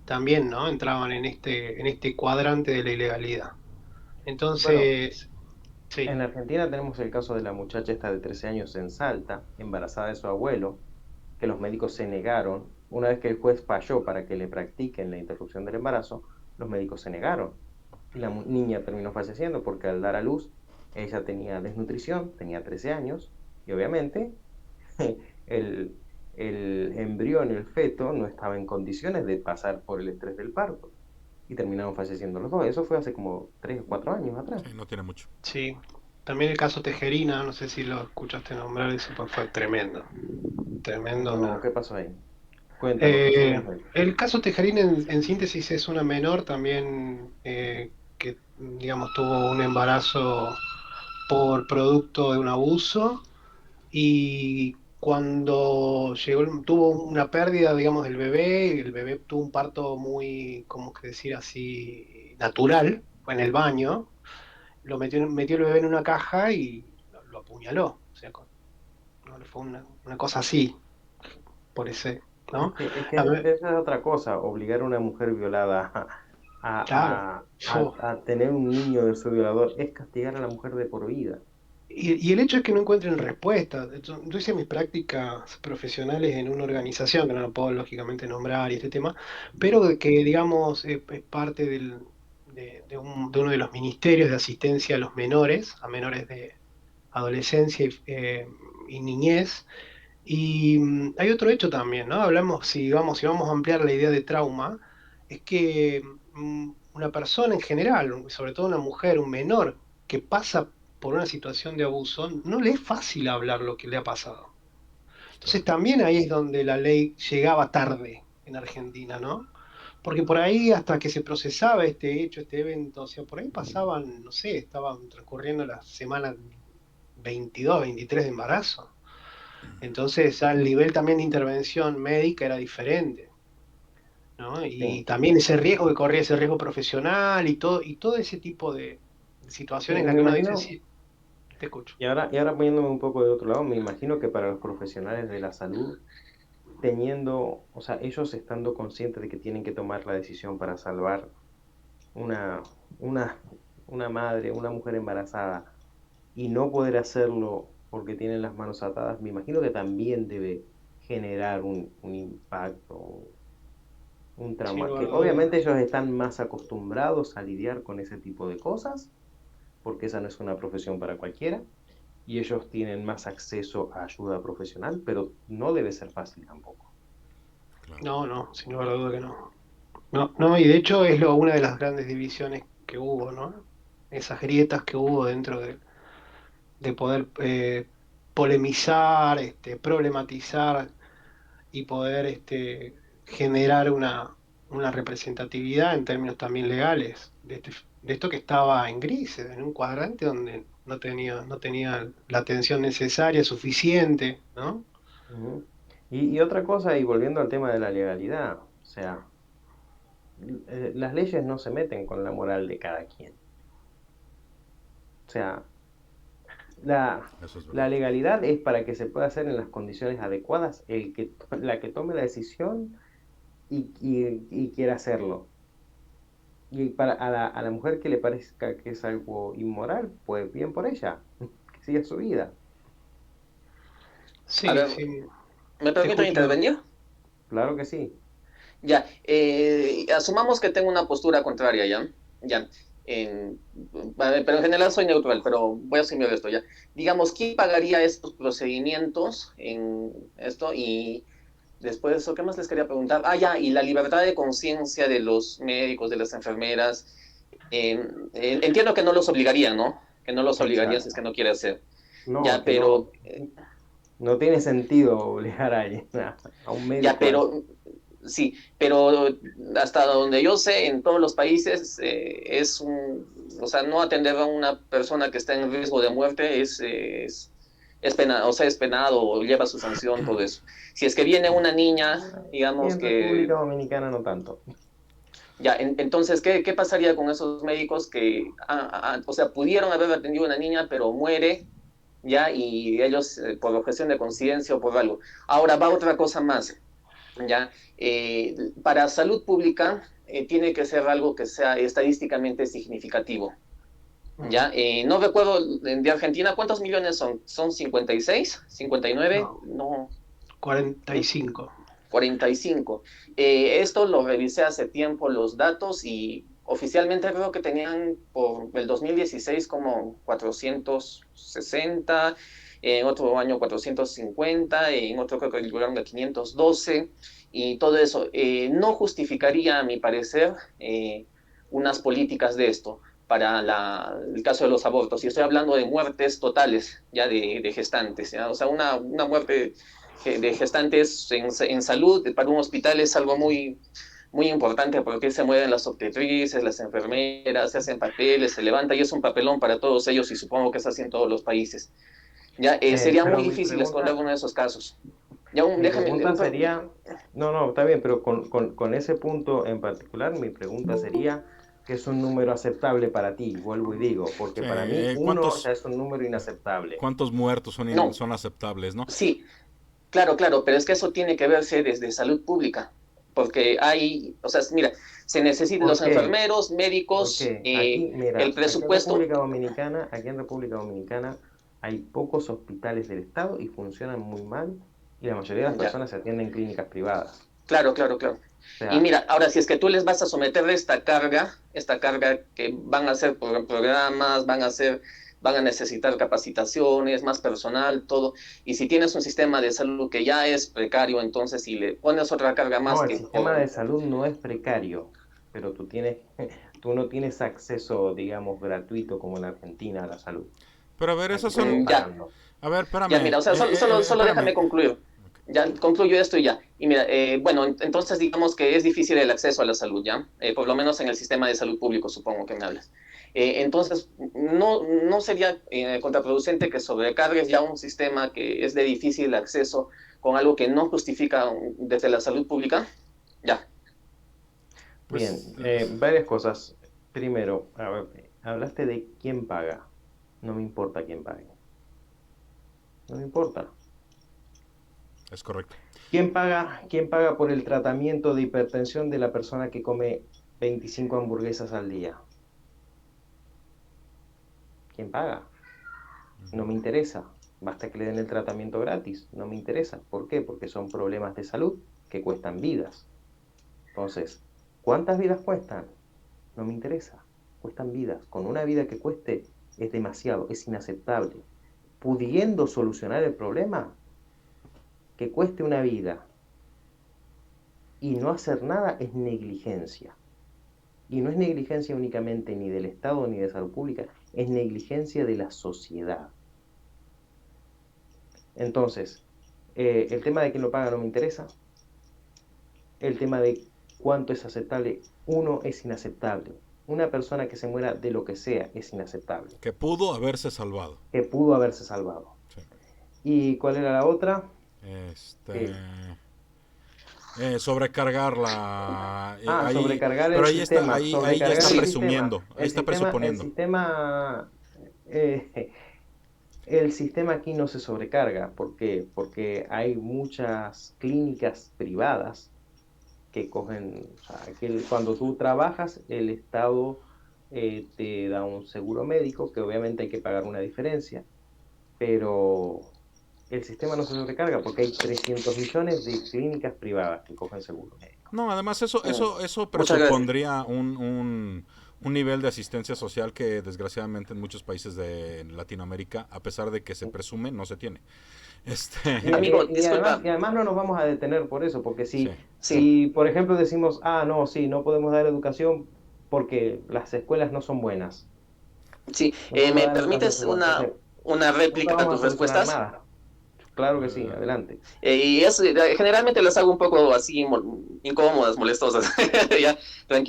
también, ¿no? Entraban en este cuadrante de la ilegalidad.
bueno,
Entonces, sí,
en Argentina tenemos el caso de la muchacha esta de 13 años en Salta, embarazada de su abuelo, que los médicos se negaron. Una vez que el juez falló para que le practiquen la interrupción del embarazo, los médicos se negaron. Y la niña terminó falleciendo porque al dar a luz, ella tenía desnutrición, tenía 13 años, y obviamente el, el embrión, el feto, no estaba en condiciones de pasar por el estrés del parto. Y terminaron falleciendo los dos. Eso fue hace como 3 o 4 años atrás.
Sí, no tiene mucho.
sí. También el caso Tejerina, no sé si lo escuchaste nombrar, eso pues fue tremendo. Tremendo,
No,
una.
¿qué pasó ahí? Cuéntanos, resúmenos ahí.
El caso Tejerina en síntesis es una menor también que, digamos, tuvo un embarazo por producto de un abuso y cuando llegó, tuvo una pérdida, digamos, del bebé, y el bebé tuvo un parto muy, como que decir así, natural, fue en el baño, metió el bebé en una caja y lo apuñaló, o sea, no, fue una cosa así, por ese, ¿no?
Es que
A ver,
esa es otra cosa, obligar a una mujer violada
claro.
a tener un niño de su violador es castigar a la mujer de por vida.
Y el hecho es que no encuentren respuesta. Yo hice mis prácticas profesionales en una organización, que no lo puedo lógicamente nombrar y este tema, pero que digamos es parte de uno de los ministerios de asistencia a menores de adolescencia y niñez. Y hay otro hecho también, ¿no? Hablamos, si vamos a ampliar la idea de trauma, es que una persona en general, sobre todo una mujer, un menor, que pasa por una situación de abuso, no le es fácil hablar lo que le ha pasado. Entonces
Claro.
también ahí es donde la ley llegaba tarde en Argentina, ¿no? Porque por ahí hasta que se procesaba este hecho, este evento, o sea, por ahí pasaban, no sé, estaban transcurriendo las semanas 22, 23 de embarazo. Entonces ya el nivel también de intervención médica era diferente, ¿no?
Sí,
Y también ese riesgo que corría, ese riesgo profesional y todo ese tipo de situaciones
sí,
en las
me
que uno dice,
imagino,
sí, te escucho.
y ahora poniéndome un poco de otro lado, me imagino que para los profesionales de la salud, teniendo, o sea, ellos estando conscientes de que tienen que tomar la decisión para salvar una, una, una madre, una mujer embarazada, y no poder hacerlo porque tienen las manos atadas, me imagino que también debe generar un impacto, un
Sin
trauma,
lugar
que
a
obviamente
dudas.
ellos están más acostumbrados a lidiar con ese tipo de cosas, porque esa no es una profesión para cualquiera, y ellos tienen más acceso a ayuda profesional, pero no debe ser fácil tampoco.
Claro.
No, sin lugar a dudas que no. No, y de hecho es una de las grandes divisiones que hubo, ¿no? Esas grietas que hubo dentro de poder polemizar, problematizar y poder generar una representatividad en términos también legales de esto que estaba en gris, en un cuadrante donde no tenía la atención necesaria, suficiente, ¿no?
Ujú. Y otra cosa, y volviendo al tema de la legalidad, o sea, las leyes no se meten con la moral de cada quien. O sea,
Eso es
la
verdad.
legalidad es para que se pueda hacer en las condiciones adecuadas. La que tome la decisión y quiere hacerlo. Y a la mujer que le parezca que es algo inmoral, pues bien por ella, que siga su vida.
A
Sí,
ver,
sí,
¿me
te
permito
escucho.
intervenir?
Claro que sí.
Ya, asumamos que tengo una postura contraria, ¿ya? Ya. Vale, pero en general soy neutral, pero voy a asumir esto, ¿ya? Digamos, ¿quién pagaría estos procedimientos en esto? Y después de eso, ¿qué más les quería preguntar? Ah, ya, y la libertad de conciencia de los médicos, de las enfermeras. Entiendo que no los obligaría, ¿no? Que no los obligaría si es que
Exacto.
no quiere hacer.
No,
Ya,
que no,
pero
no tiene sentido obligar a un
Ya,
médico a eso.
pero sí, pero hasta donde yo sé, en todos los países o sea, no atender a una persona que está en riesgo de muerte es pena, o sea, es penado o lleva su sanción, todo eso. Si es que viene una niña,
Y
digamos
en República
que,
Dominicana no tanto.
ya, entonces, ¿qué pasaría con esos médicos que, o sea, pudieron haber atendido a una niña, pero muere, ya, y ellos, por objeción de conciencia o por algo? Ahora va otra cosa más. ¿Ya? Para salud pública tiene que ser algo que sea estadísticamente significativo.
Ujú.
¿Ya? No recuerdo de Argentina cuántos millones son. ¿Son 56? ¿59?
No,
No,
45.
45. Esto lo revisé hace tiempo los datos y oficialmente creo que tenían por el 2016 como 460, en otro año 450, en otro creo que llegaron a 512 y todo eso. No justificaría, a mi parecer, unas políticas de esto para el caso de los abortos. Y estoy hablando de muertes totales, ya de gestantes, ¿ya? O sea, una muerte de gestantes en salud para un hospital es algo muy importante porque se mueven las obstetrices, las enfermeras, se hacen papeles, se levanta y es un papelón para todos ellos y supongo que es así en todos los países. Ya, sería muy
Pero
difícil esconder uno de esos casos. Ya,
mi
déjame,
pregunta sería, no, no, está bien, pero con ese punto en particular, mi pregunta sería, ¿qué es un número aceptable para ti? Vuelvo y digo, porque
Sí,
para mí uno ya es un número inaceptable.
¿cuántos muertos
no,
son aceptables, no?
sí, claro, claro, pero es que eso tiene que verse desde salud pública, porque o sea, mira, se necesitan
¿Por
los
qué?
enfermeros, médicos,
Porque aquí,
el
mira,
presupuesto.
Aquí en República Dominicana hay pocos hospitales del Estado y funcionan muy mal y la mayoría de las
Ya,
personas se atienden en clínicas privadas.
claro, claro, claro.
O
Y
sea,
mira, ahora si es que tú les vas a someter esta carga que van a hacer programas, van a necesitar capacitaciones, más personal, todo. Y si tienes un sistema de salud que ya es precario, entonces si le pones otra carga más
no, el
que
sistema de
por,
salud no es precario, pero tú no tienes acceso, digamos, gratuito como en Argentina a la salud.
Pero a ver,
Aquí
esas
sigues
son...
ya,
pagando.
A ver,
ya,
espérame,
mira, o sea, solo déjame
espérame.
concluir. Ya concluyo esto y ya. Y mira, bueno, entonces digamos que es difícil el acceso a la salud, ¿ya? Por lo menos en el sistema de salud público, supongo que me hablas. Entonces, no sería contraproducente que sobrecargues ya un sistema que es de difícil acceso con algo que no justifica desde la salud pública. Ya,
Pues
Bien, varias cosas. Primero, a ver, hablaste de quién paga. No me importa quién pague. No me importa.
es correcto.
Quién paga por el tratamiento de hipertensión de la persona que come 25 hamburguesas al día? ¿Quién paga? No me interesa. Basta que le den el tratamiento gratis. No me interesa. ¿Por qué? Porque son problemas de salud que cuestan vidas. Entonces, ¿cuántas vidas cuestan? No me interesa. Cuestan vidas. Con una vida que cueste es demasiado, es inaceptable. Pudiendo solucionar el problema, que cueste una vida y no hacer nada es negligencia. Y no es negligencia únicamente ni del Estado ni de salud pública, es negligencia de la sociedad. Entonces, el tema de quién lo paga no me interesa. El tema de cuánto es aceptable, uno es inaceptable. Una persona que se muera de lo que sea es inaceptable.
Que pudo haberse salvado.
Que pudo haberse salvado.
Sí.
¿Y cuál era la otra?
Este...
Que,
sobrecargar la... ahí...
sobrecargar el
Pero ahí está,
sistema,
ahí ya está
sobrecargar el
sí,
sistema.
presumiendo. Ahí está presuponiendo.
Eh, el sistema aquí no se sobrecarga. ¿Por qué? Porque hay muchas clínicas privadas que cogen, o sea, cuando tú trabajas, el Estado te da un seguro médico, que obviamente hay que pagar una diferencia, pero el sistema no se sobrecarga porque hay 300 millones de clínicas privadas que cogen seguro médico.
No, además eso
Muchas gracias.
presupondría un nivel de asistencia social que desgraciadamente en muchos países de Latinoamérica, a pesar de que se presume, no se tiene.
Y,
Amigo,
y además,
disculpa.
y además no nos vamos a detener por eso, porque
Sí.
Sí,
si por ejemplo decimos, no, sí, no podemos dar educación porque las escuelas no son buenas,
sí.
no podemos
¿Me
dar educación
permites
segura, entonces
una
nunca
réplica a
vamos a
tus
solucionar
respuestas?
nada. Claro que sí,
Eh,
adelante.
Y es, generalmente las hago un poco así incómodas, molestosas. Ya,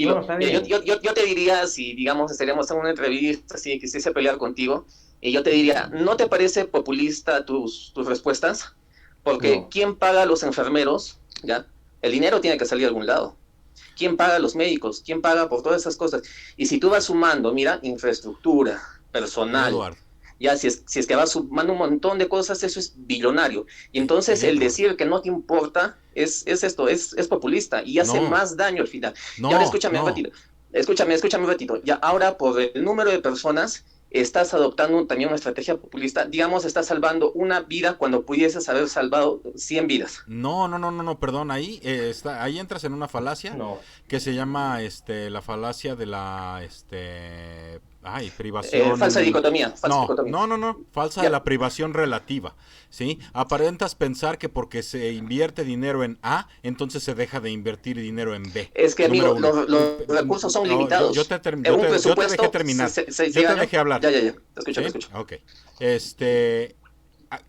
No,
tranquilo.
está
Mira,
bien.
yo te diría, si digamos estaríamos en una entrevista así, que quisiese pelear contigo, y yo te diría, ¿no te parece populista tus respuestas? Porque
No,
¿quién paga a los enfermeros? ¿Ya? El dinero tiene que salir de algún lado. ¿Quién paga a los médicos? ¿Quién paga por todas esas cosas? Y si tú vas sumando, mira, infraestructura, personal,
Edward,
ya si es que vas sumando un montón de cosas, eso es billonario. Y entonces el
Edward,
decir que no te importa es populista y hace
no,
más daño al final. Y ahora
no, no.
escúchame un ratito. Ya ahora por el número de personas estás adoptando también una estrategia populista. Digamos, estás salvando una vida cuando pudieses haber salvado 100 vidas.
No, no, no, no, no, perdón, ahí entras en una falacia
no.
que se llama la falacia de la privación.
Falsa dicotomía, falsa
No,
dicotomía.
no, no, no, falsa de
Ya,
la privación relativa, ¿sí? Aparentas pensar que porque se invierte dinero en A, entonces se deja de invertir dinero en B.
es que,
Número
amigo,
uno.
los recursos son
No,
limitados.
yo
Un
yo te dejé
presupuesto,
terminar.
seis
Yo te
años.
dejé hablar.
Ya. Te
¿Sí?
escucho.
Ok.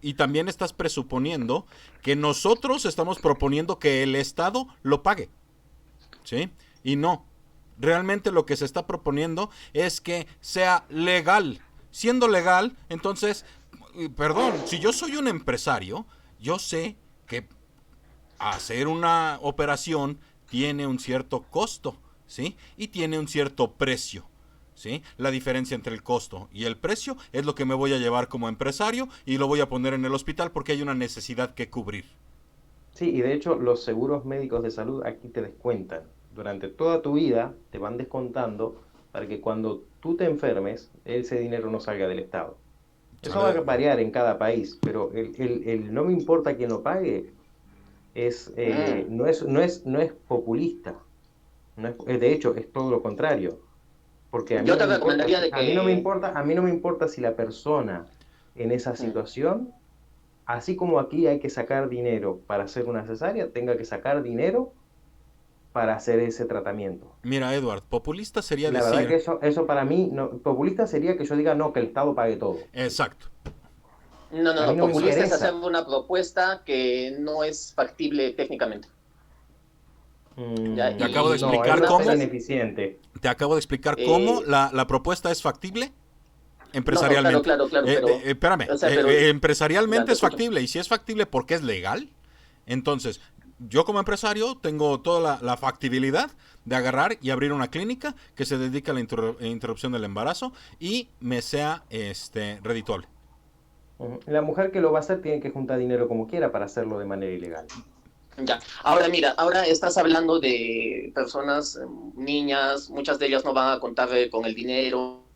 Y también estás presuponiendo que nosotros estamos proponiendo que el Estado lo pague. ¿Sí? Y no. Realmente lo que se está proponiendo es que sea legal. Siendo legal, entonces, perdón, si yo soy un empresario, yo sé que hacer una operación tiene un cierto costo, ¿sí? Y tiene un cierto precio. ¿Sí? La diferencia entre el costo y el precio es lo que me voy a llevar como empresario y lo voy a poner en el hospital porque hay una necesidad que cubrir.
Sí, y de hecho los seguros médicos de salud aquí te descuentan. Durante toda tu vida te van descontando para que cuando tú te enfermes, ese dinero no salga del Estado. Eso va a
¿Sale?
variar en cada país, pero el no me importa quién lo pague
Mm.
no es populista. De hecho, es todo lo contrario. Porque a mí
Yo
no
te
me importa,
recomendaría de que,
a mí no me importa si la persona en esa
mm,
situación, así como aquí hay que sacar dinero para hacer una cesárea, tenga que sacar dinero para hacer ese tratamiento.
Mira, Edward, populista sería
Y la verdad que
decir,
eso para mí, populista sería que yo diga no, que el Estado pague todo.
exacto,
A mí
no,
no me
populista es hacer
interesa.
una propuesta que no es factible técnicamente. ¿Ya?
te acabo de
No,
explicar
eso
Una,
sería
cómo,
ineficiente.
te acabo de explicar cómo
eh,
la propuesta es factible
no, claro,
empresarialmente.
pero,
Espérame,
o sea, pero, ya
empresarialmente
te
es
escucho.
factible y si es factible porque es legal, entonces yo como empresario tengo toda la factibilidad de agarrar y abrir una clínica que se dedique a la interrupción del embarazo y me sea redituable.
Ujú. La mujer que lo va a hacer tiene que juntar dinero como quiera para hacerlo de manera ilegal.
Ya, ahora mira, ahora estás hablando de personas, niñas, muchas de ellas no van a contar con el dinero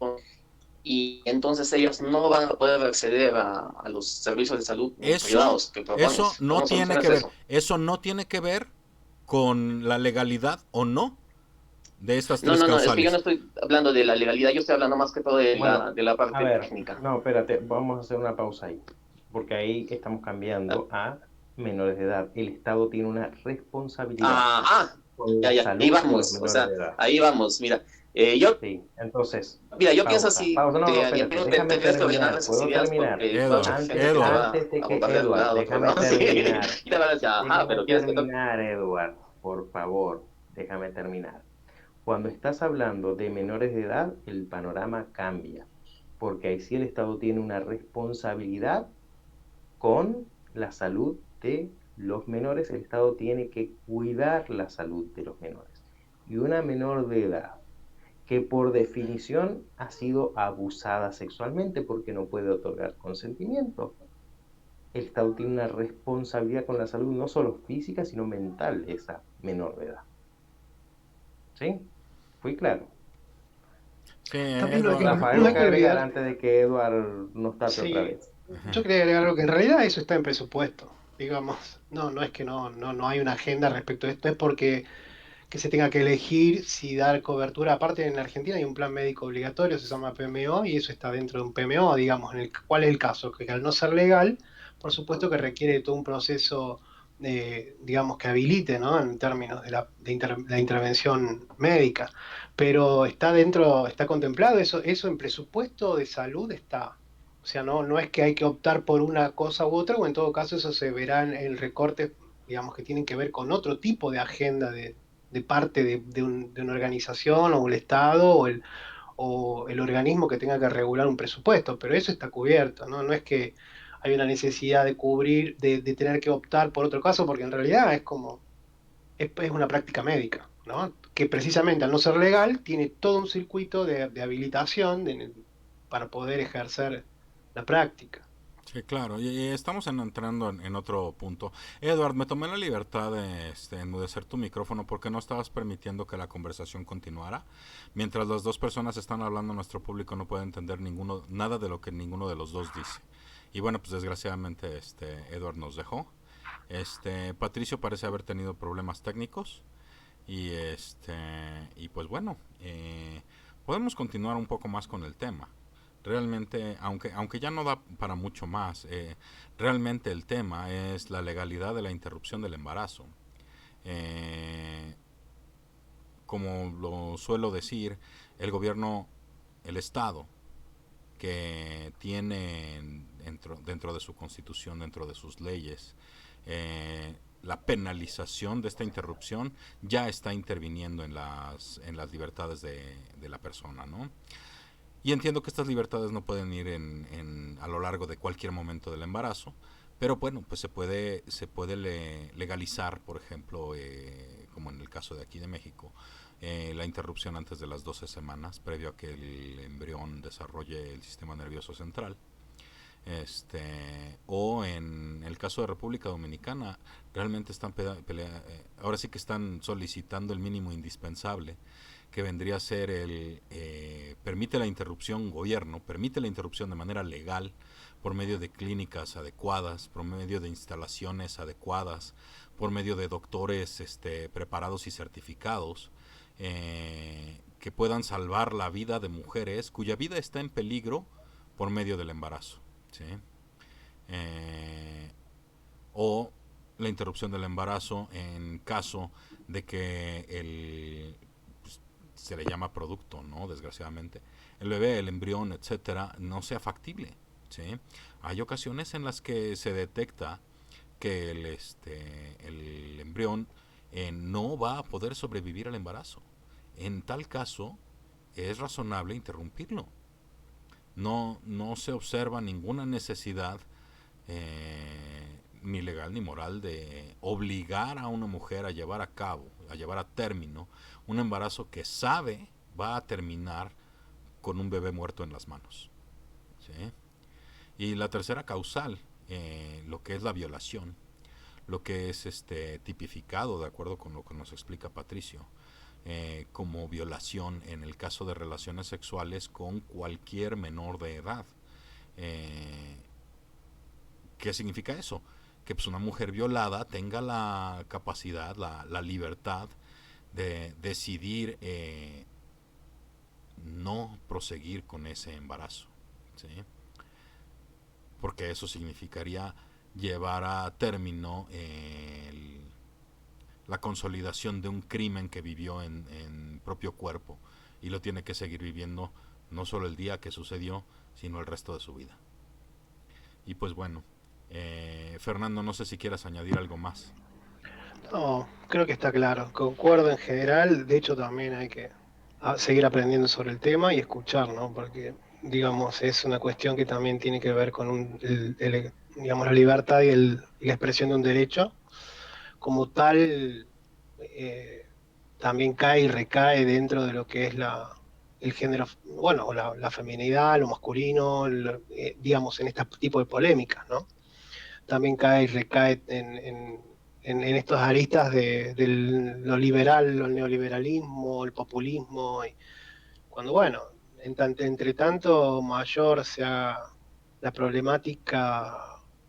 y entonces ellas no van a poder acceder a los servicios de salud
Eso,
privados que propones. ¿Cómo solucionas eso?
eso no tiene que ver con la legalidad o no de estas tres
No, es que yo no
causales.
estoy hablando de la legalidad, yo estoy hablando más que todo
Bueno,
de la
a
parte
ver,
técnica.
no, espérate, vamos a hacer una pausa ahí, porque ahí estamos
Ah,
cambiando a menores de edad. El Estado tiene una responsabilidad
ah,
con la
ahí
salud de los
vamos, o
menores
sea,
de edad.
ahí vamos,
Sí, entonces,
yo pienso
pausa,
así,
pausa, no, no,
ni
espérate,
amigo,
déjame
tendrías que ordenar
terminar,
esas
¿puedo
ideas
terminar?
porque va a haber
Edward,
gente que te
Edward,
va
Antes de
a
que,
bombardear de un
Edward,
lado, otro
déjame
lado, sí,
terminar,
y te van a decir, ajá,
déjame
pero quieres que toque.
terminar, Edward, por favor, déjame terminar. Cuando estás hablando de menores de edad, el panorama cambia, porque ahí sí el Estado tiene una responsabilidad con la salud de los menores, el Estado tiene que cuidar la salud de los menores. Y una menor de edad que por definición ha sido abusada sexualmente porque no puede otorgar consentimiento, el Estado tiene una responsabilidad con la salud no solo física, sino mental de esa menor de edad. ¿Sí? Fui claro.
Sí,
También no hay que,
Edward.
Rafael,
no
lo
hay
que
que
agregar
olvidar,
antes de que Edward nos tape otra
sí,
vez.
yo quería agregar algo que en realidad eso está en presupuesto, digamos, no es que no hay una agenda respecto a esto, es porque que se tenga que elegir si dar cobertura. Aparte, en Argentina hay un plan médico obligatorio, se llama PMO, y eso está dentro de un PMO, digamos. ¿Cuál es el caso? Que al no ser legal, por supuesto que requiere todo un proceso, digamos, que habilite, ¿no? En términos de la intervención médica. Pero está dentro, está contemplado, eso en presupuesto de salud está. O sea, no es que hay que optar por una cosa u otra, o en todo caso eso se verá en el recorte, digamos, que tienen que ver con otro tipo de agenda de parte de una organización o el Estado o el organismo que tenga que regular un presupuesto, pero eso está cubierto, ¿no? No es que hay una necesidad de cubrir, de tener que optar por otro caso, porque en realidad es una práctica médica, ¿no? Que precisamente al no ser legal tiene todo un circuito de habilitación para poder ejercer la práctica.
Sí, claro, y estamos entrando en otro punto. Edward, me tomé la libertad de enmudecer tu micrófono porque no estabas permitiendo que la conversación continuara. Mientras las dos personas están hablando, nuestro público no puede entender nada de lo que ninguno de los dos dice. Y bueno, pues desgraciadamente Edward nos dejó. Patricio parece haber tenido problemas técnicos y pues bueno, podemos continuar un poco más con el tema. Realmente, aunque ya no da para mucho más, realmente el tema es la legalidad de la interrupción del embarazo. Eh, Como lo suelo decir, el gobierno, el Estado, que tiene dentro de su constitución, dentro de sus leyes, la penalización de esta interrupción, ya está interviniendo en las libertades de la persona, ¿no? Y entiendo que estas libertades no pueden ir a lo largo de cualquier momento del embarazo, pero bueno, pues se puede legalizar, por ejemplo, como en el caso de aquí de México, la interrupción antes de las 12 semanas, previo a que el embrión desarrolle el sistema nervioso central. O en el caso de República Dominicana, realmente ahora sí que están solicitando el mínimo indispensable, que vendría a ser permite la interrupción, gobierno, permite la interrupción de manera legal por medio de clínicas adecuadas, por medio de instalaciones adecuadas, por medio de doctores preparados y certificados, que puedan salvar la vida de mujeres cuya vida está en peligro por medio del embarazo. ¿Sí? Eh, o la interrupción del embarazo en caso de que pues, se le llama producto, ¿no? Desgraciadamente, el bebé, el embrión, etcétera, no sea factible. ¿Sí? Hay ocasiones en las que se detecta que el embrión no va a poder sobrevivir al embarazo. En tal caso, es razonable interrumpirlo. No se observa ninguna necesidad, ni legal ni moral, de obligar a una mujer a llevar a cabo, a llevar a término un embarazo que sabe va a terminar con un bebé muerto en las manos. ¿Sí? Y la tercera causal, lo que es la violación, lo que es tipificado de acuerdo con lo que nos explica Patricio, como violación en el caso de relaciones sexuales con cualquier menor de edad. Eh, ¿Qué significa eso? Que pues una mujer violada tenga la capacidad, la libertad de decidir no proseguir con ese embarazo. ¿Sí? Porque eso significaría llevar a término la consolidación de un crimen que vivió en propio cuerpo y lo tiene que seguir viviendo no solo el día que sucedió, sino el resto de su vida. Y pues bueno, Fernando, no sé si quieras añadir algo más.
No, creo que está claro. Concuerdo en general. De hecho, también hay que seguir aprendiendo sobre el tema y escuchar, ¿no? Porque, digamos, es una cuestión que también tiene que ver con digamos, la libertad y la expresión de un derecho. Como tal, eh, también cae y recae dentro de lo que es el género, bueno, la feminidad, lo masculino, digamos, en este tipo de polémicas, ¿no? También cae y recae en estos aristas de lo liberal, lo neoliberalismo, el populismo, y cuando, bueno, entre tanto mayor sea la problemática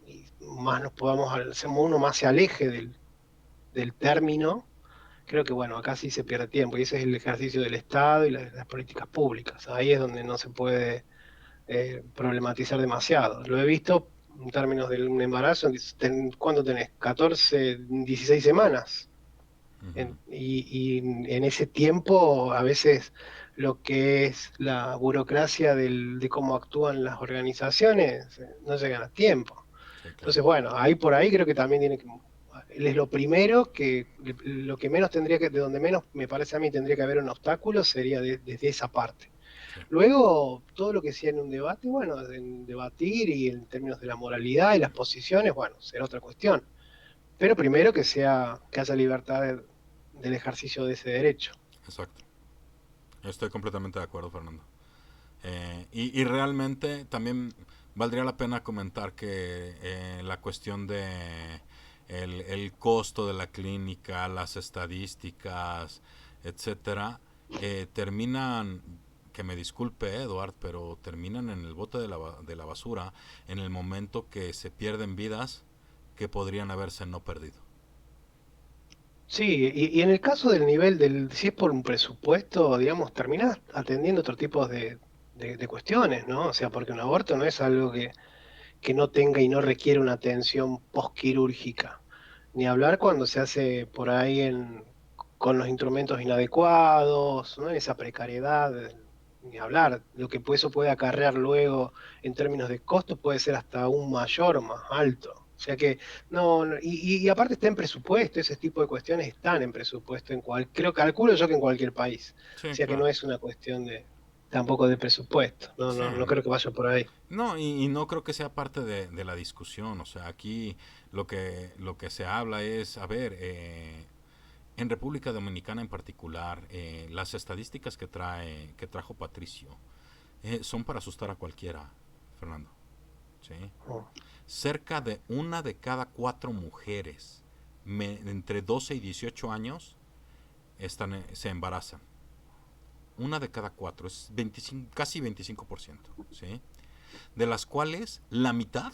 y más nos podamos, uno más se aleje del término, creo que bueno, acá sí se pierde tiempo y ese es el ejercicio del Estado y las políticas públicas. Ahí es donde no se puede problematizar demasiado. Lo he visto en términos de un embarazo, ¿cuánto tenés? 14, 16 semanas.
Ujú.
Y en ese tiempo, a veces lo que es la burocracia de cómo actúan las organizaciones no llegan a tiempo.
Sí,
Entonces,
claro.
bueno, ahí por ahí creo que también tiene que, es lo primero que, lo que menos tendría que, de donde menos me parece a mí tendría que haber un obstáculo sería desde esa parte.
Sí,
Luego, todo lo que sea en un debate, bueno, en debatir y en términos de la moralidad y las posiciones, bueno, será otra cuestión. Pero primero que haya libertad del ejercicio de ese derecho.
exacto. Estoy completamente de acuerdo, Fernando. Y realmente también valdría la pena comentar que la cuestión de el costo de la clínica, las estadísticas, etcétera, terminan, que me disculpe Eduard, pero terminan en el bote de la basura en el momento que se pierden vidas que podrían haberse no perdido.
Sí, y en el caso del nivel si es por un presupuesto, digamos, terminás atendiendo otro tipo de cuestiones, ¿no? O sea, porque un aborto no es algo que no tenga y no requiere una atención postquirúrgica. Ni hablar cuando se hace por ahí con los instrumentos inadecuados, ¿no? Esa precariedad, ni hablar. Lo que eso puede acarrear luego en términos de costos puede ser hasta aún mayor, más alto. O sea que, y aparte está en presupuesto, ese tipo de cuestiones están en presupuesto calculo yo que en cualquier país. O
Sí,
sea que no
claro.
es una cuestión tampoco de presupuesto.
Sí.
No creo que vaya por ahí.
No, y no creo que sea parte de la discusión. O sea, aquí lo que se habla es, a ver, en República Dominicana en particular, las estadísticas que trajo Patricio son para asustar a cualquiera, Fernando. ¿Sí?
Oh.
Cerca de una de cada cuatro mujeres entre 12 y 18 años se embarazan. Una de cada cuatro, es 25, casi 25%. ¿Sí? De las cuales la mitad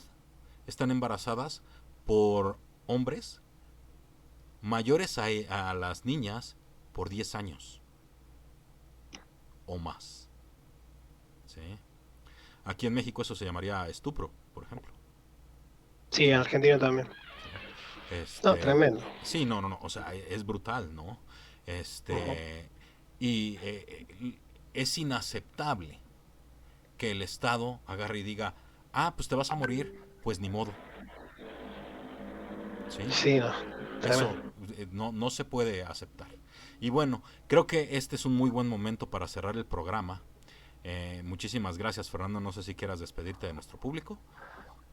están embarazadas por hombres mayores a las niñas por 10 años o más. ¿Sí? Aquí en México eso se llamaría estupro, por ejemplo.
Sí,
¿Sí?
en Argentina también. No,
Este,
tremendo.
sí, no, o sea, es brutal, ¿no?
Ujú.
Este, y es inaceptable que el Estado agarre y diga, ah, pues te vas a morir, pues ni modo, ¿sí?
Sí, no,
Eso
tremendo.
no se puede aceptar. Y bueno, creo que este es un muy buen momento para cerrar el programa. Muchísimas gracias, Fernando. No sé si quieras despedirte de nuestro público.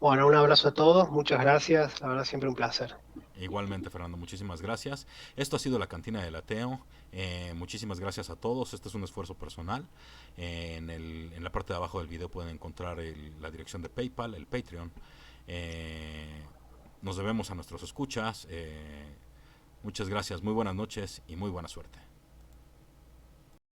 Bueno, un abrazo a todos, muchas gracias, la verdad siempre un placer.
Igualmente, Fernando, muchísimas gracias. Esto ha sido la Cantina del Ateo. Muchísimas gracias a todos. Este es un esfuerzo personal. En la parte de abajo del video pueden encontrar la dirección de PayPal, el Patreon. Nos debemos a nuestros escuchas. Muchas gracias, muy buenas noches y muy buena suerte.